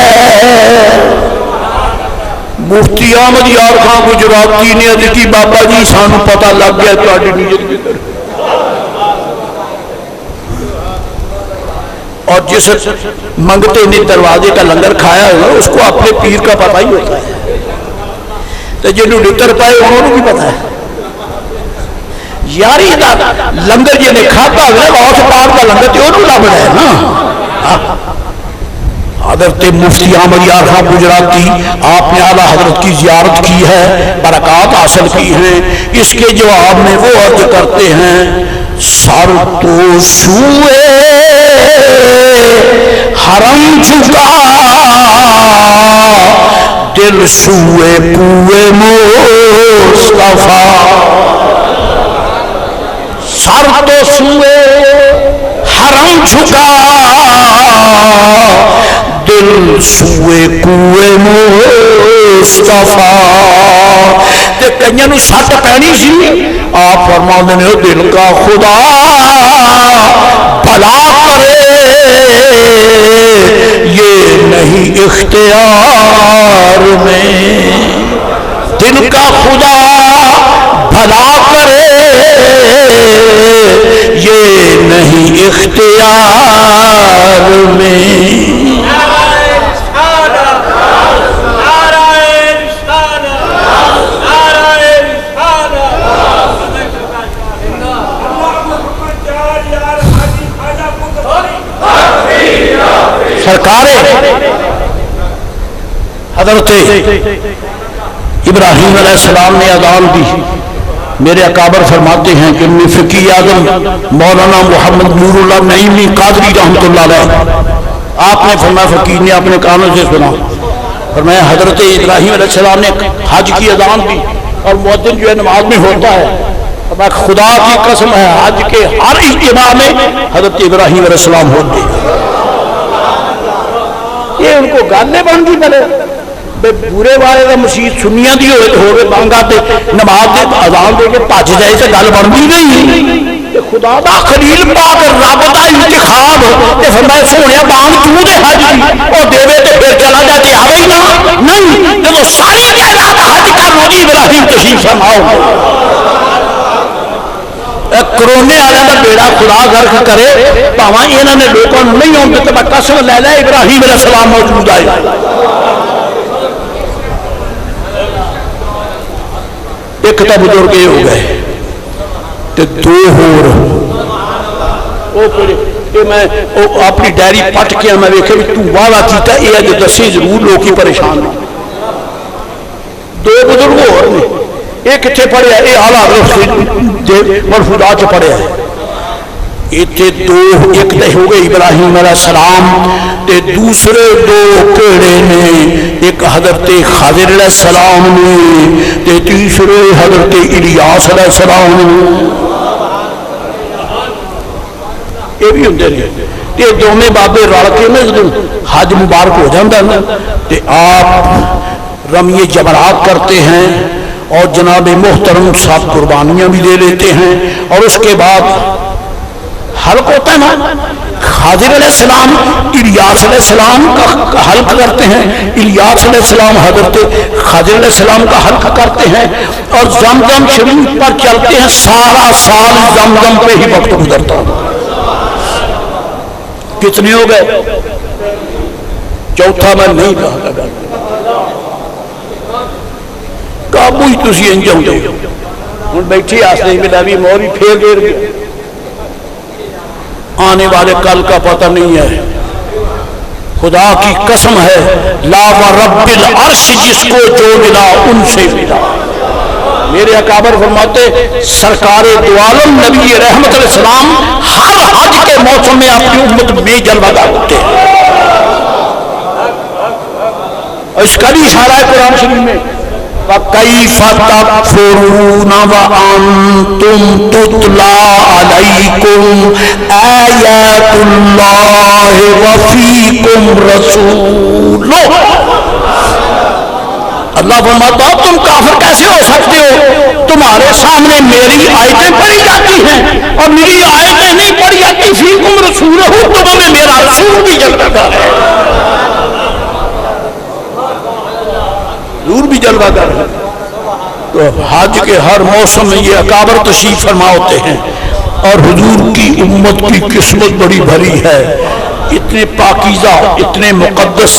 [SPEAKER 1] مفتی احمد یار خان گجراتی نے عرض کی بابا جی سانو پتہ لگ گیا تہاڈی نیت کدھر. اور جس منگتے نے دروازے کا لنگر کھایا ہوا اس کو اپنے پیر کا پتہ ہی ہوتا ہے، تو جنہوں لطر پائے انہوں نے بھی پتہ ہے. یاری دا لنگر جی نے کھاتا ہے غوث پاک کا لنگر تو انہوں لگ رہا ہے نا. حضرت مفتی احمد یار خان گجراتی آپ نے اعلیٰ حضرت کی زیارت کی ہے، برکات حاصل کی ہیں. اس کے جواب میں وہ عرض کرتے ہیں سر تو سوئے حرم چکا، دل سوئے کوئے مصطفیٰ. سر تو سوئے حرم جھکا، دل سوئے کوئے مصطفیٰ. تے کئیاں نوں سٹ پینی سی، آپ فرماندے نے دل کا خدا بھلا کرے، یہ نہیں اختیار میں. دل کا خدا بھلا کرے، یہ نہیں اختیار میں. سرکار حضرت ابراہیم علیہ السلام نے اذان دی. میرے اکابر فرماتے ہیں کہ فقی اعظم مولانا محمد نور اللہ نعیمی قادری رحمۃ اللہ علیہ آپ نے فرمایا، فقیر نے اپنے کانوں سے سنا، فرمایا حضرت ابراہیم علیہ السلام نے حج کی اذان دی اور مؤذن جو ہے نماز میں ہوتا ہے. خدا کی قسم ہے حج کے ہر اجتماع میں حضرت ابراہیم علیہ السلام ہوتے. یہ ان کو گالے بن گئی پہلے بورے والے کا مسیح سنیاں دی ہوئے بانگا تے نماز دے اذان دے کے بھج جائے تے گل بن بھی نہیں. خدا دا خلیل پاک رب دا انتخاب تے فرمایا سونیا بانگ تو دے حج او دیوے تے پھر چلا جا تے آوے ہی نہ نہیں. جدوں ساری کائنات حج کر لو جی ابراہیم تشریف فرماؤ. کرونے والے کا بیڑا خدا غرق کرے، پاواں انہاں نے لوکاں نوں نہیں آن دتے. قسم لے لے ابراہیم علیہ السلام موجود آئے. ایک تو بزرگ یہ ہو گئے تے دو ہور میں اپنی ڈائری پٹ کے میں ویکھے بھی تو وعدہ کیتا یہ اج دسی ضرور لوگ ہی پریشان ہو. دو بزرگ ہور نے، ایک کتنے پڑھیا یہ اعلیٰ حضرت مرفوعات پڑھیا ہے. اتنے دو ایک تے ہو گئے ابراہیم علیہ السلام تے دوسرے دو کیڑے نے، ایک حضرت خضر علیہ السلام نے تے تیسرے حضرت الیاس علیہ السلام نے. یہ بھی ہوں یہ دونوں بابے رل کے نا جب حج مبارک ہو جاتا نا تے آپ رمی جمرات کرتے ہیں اور جناب محترم صاحب قربانیاں بھی دے لیتے ہیں. اور اس کے بعد حلق ہوتا ہے نا، خضر علیہ السلام الیاس علیہ السلام کا حلق کرتے ہیں، الیاس علیہ السلام حضرت خضر علیہ السلام کا حلق کرتے ہیں اور زمزم شریف پر چلتے ہیں. سارا سال زمزم پہ ہی وقت گزرتا. کتنے ہو گئے؟ چوتھا میں نہیں کہا گا قابو ہی تسی انجام دو. ہوں بیٹھی آستے ملا بھی موری پھیر دیر گیا آنے والے کل کا پتہ نہیں ہے خدا کی قسم ہے لا ورب العرش جس کو جو ملا ان سے ملا میرے اکابر فرماتے سرکار دو عالم نبی رحمت علیہ السلام ہر حج کے موسم میں اپنی امت میں جلوہ کرتے ہیں اس کا بھی اشارہ ہے قرآن شریف میں وَكَيْفَ تَكْفُرُونَ وَأَنْتُمْ تُتْلَى عَلَيْكُمْ آيَاتُ اللَّهِ وَفِيكُمْ رَسُولُهُ اللہ فرماتا تم کافر کیسے ہو سکتے ہو تمہارے سامنے میری آیتیں پڑھی جاتی ہیں اور میری آیتیں نہیں پڑھی جاتی فیکم رسولہ تمہیں میں میرا رسول بھی جلوہ کر ہے ضرور بھی جلوہ کر ہے تو حج کے ہر موسم میں یہ اکابر تشریف فرما ہوتے ہیں اور حضور کی امت کی قسمت بڑی بھری ہے اتنے پاکیزہ اتنے مقدس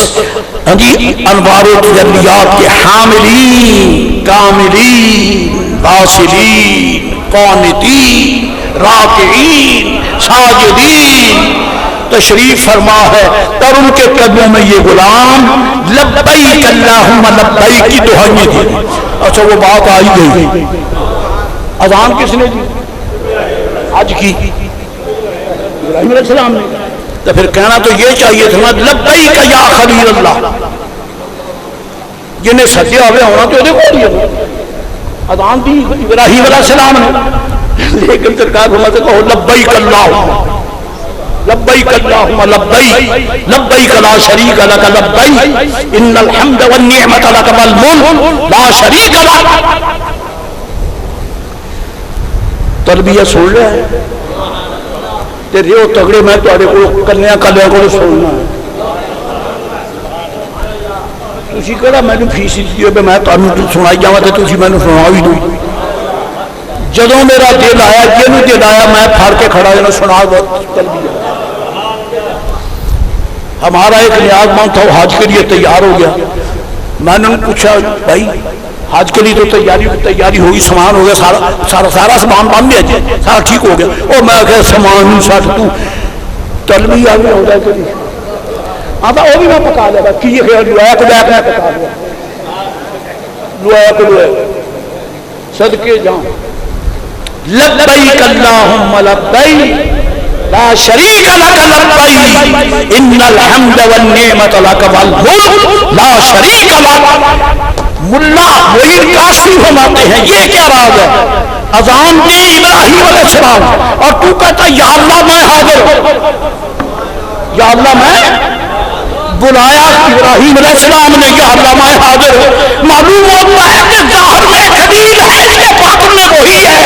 [SPEAKER 1] انوار و تجلیات کے حاملین کاملین واصلین قانتین راکعین ساجدین تشریف فرما ہے اور ان کے قدموں میں یہ غلام لبیک اللہم لبیک کی دہائیں دی اچھا وہ بات آئی گئی اذان کس نے دی حج کی ابراہیم علیہ السلام نے تو پھر کہنا تو یہ چاہیے تھا لبیک یا خلیل اللہ جنہیں سجے ہوئے ہونا تو دیکھو دیا اذان دی ابراہیم علیہ السلام نے لیکن سرکار فرماتے کہو لبیک اللہم لبیک اللہم لبیک لبیک لا شریک لک لبیک ان الحمد والنعمت لک والملک لا شریک لک تربیہ سن رہا ہے تیرے وہ تگڑے میں تھوڑے کو کنیا کلیاں کو سننا ہے تسی کہڑا میں نے فیس دی ہے میں تانوں سنائی جاواں تے تسی میں سنا بھی دوں جدوں میرا دل آیا جنوں دل آیا میں پھڑ کے کھڑا جنا سنا تلبیہ ہمارا ایک نیاز مند تھا وہ حج کے لیے تیار ہو گیا میں نے پوچھا بھائی حج کے لیے تو تیاری ہوگی سامان ہو گیا سارا سامان بن گیا جی سارا ٹھیک ہو گیا اور میں کہ سامان سٹ تو تلبیہ بھی ہو جائے کبھی آتا وہ بھی میں پکا لیا تھا کی خیال لوایا کو بیک میں پکا لیا لوایا کو لوایا صدقے جاؤں لبیک اللہم لبیک لا شریک لک لبیک ان الحمد والنعمت لک والملک لا شریک لک ملا معین قاسمی فرماتے ہیں یہ کیا راز ہے اذان دی ابراہیم علیہ السلام اور تو کہتا یا اللہ میں حاضر یا اللہ میں بلایا ابراہیم علیہ السلام نے یا اللہ میں حاضر معلوم ہوتا ہے کہ ظاہر میں خلیل ہے کہ باطن میں وہی ہے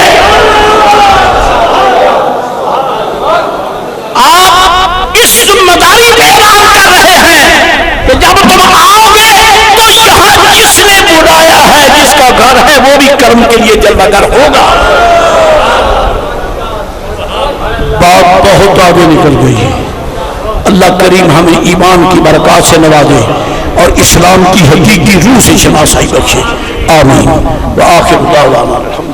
[SPEAKER 1] آپ اس ذمہ داری پہ اعلان کر رہے ہیں کہ جب تم آؤ گے تو یہاں جس نے بلایا ہے جس کا گھر ہے وہ بھی کرم کے لیے جلوہ گر ہوگا بات بہت آگے نکل گئی اللہ کریم ہمیں ایمان کی برکات سے نوازے اور اسلام کی حقیقی روح سے شناسائی بخشے آمین وآخر دعوانا الحمد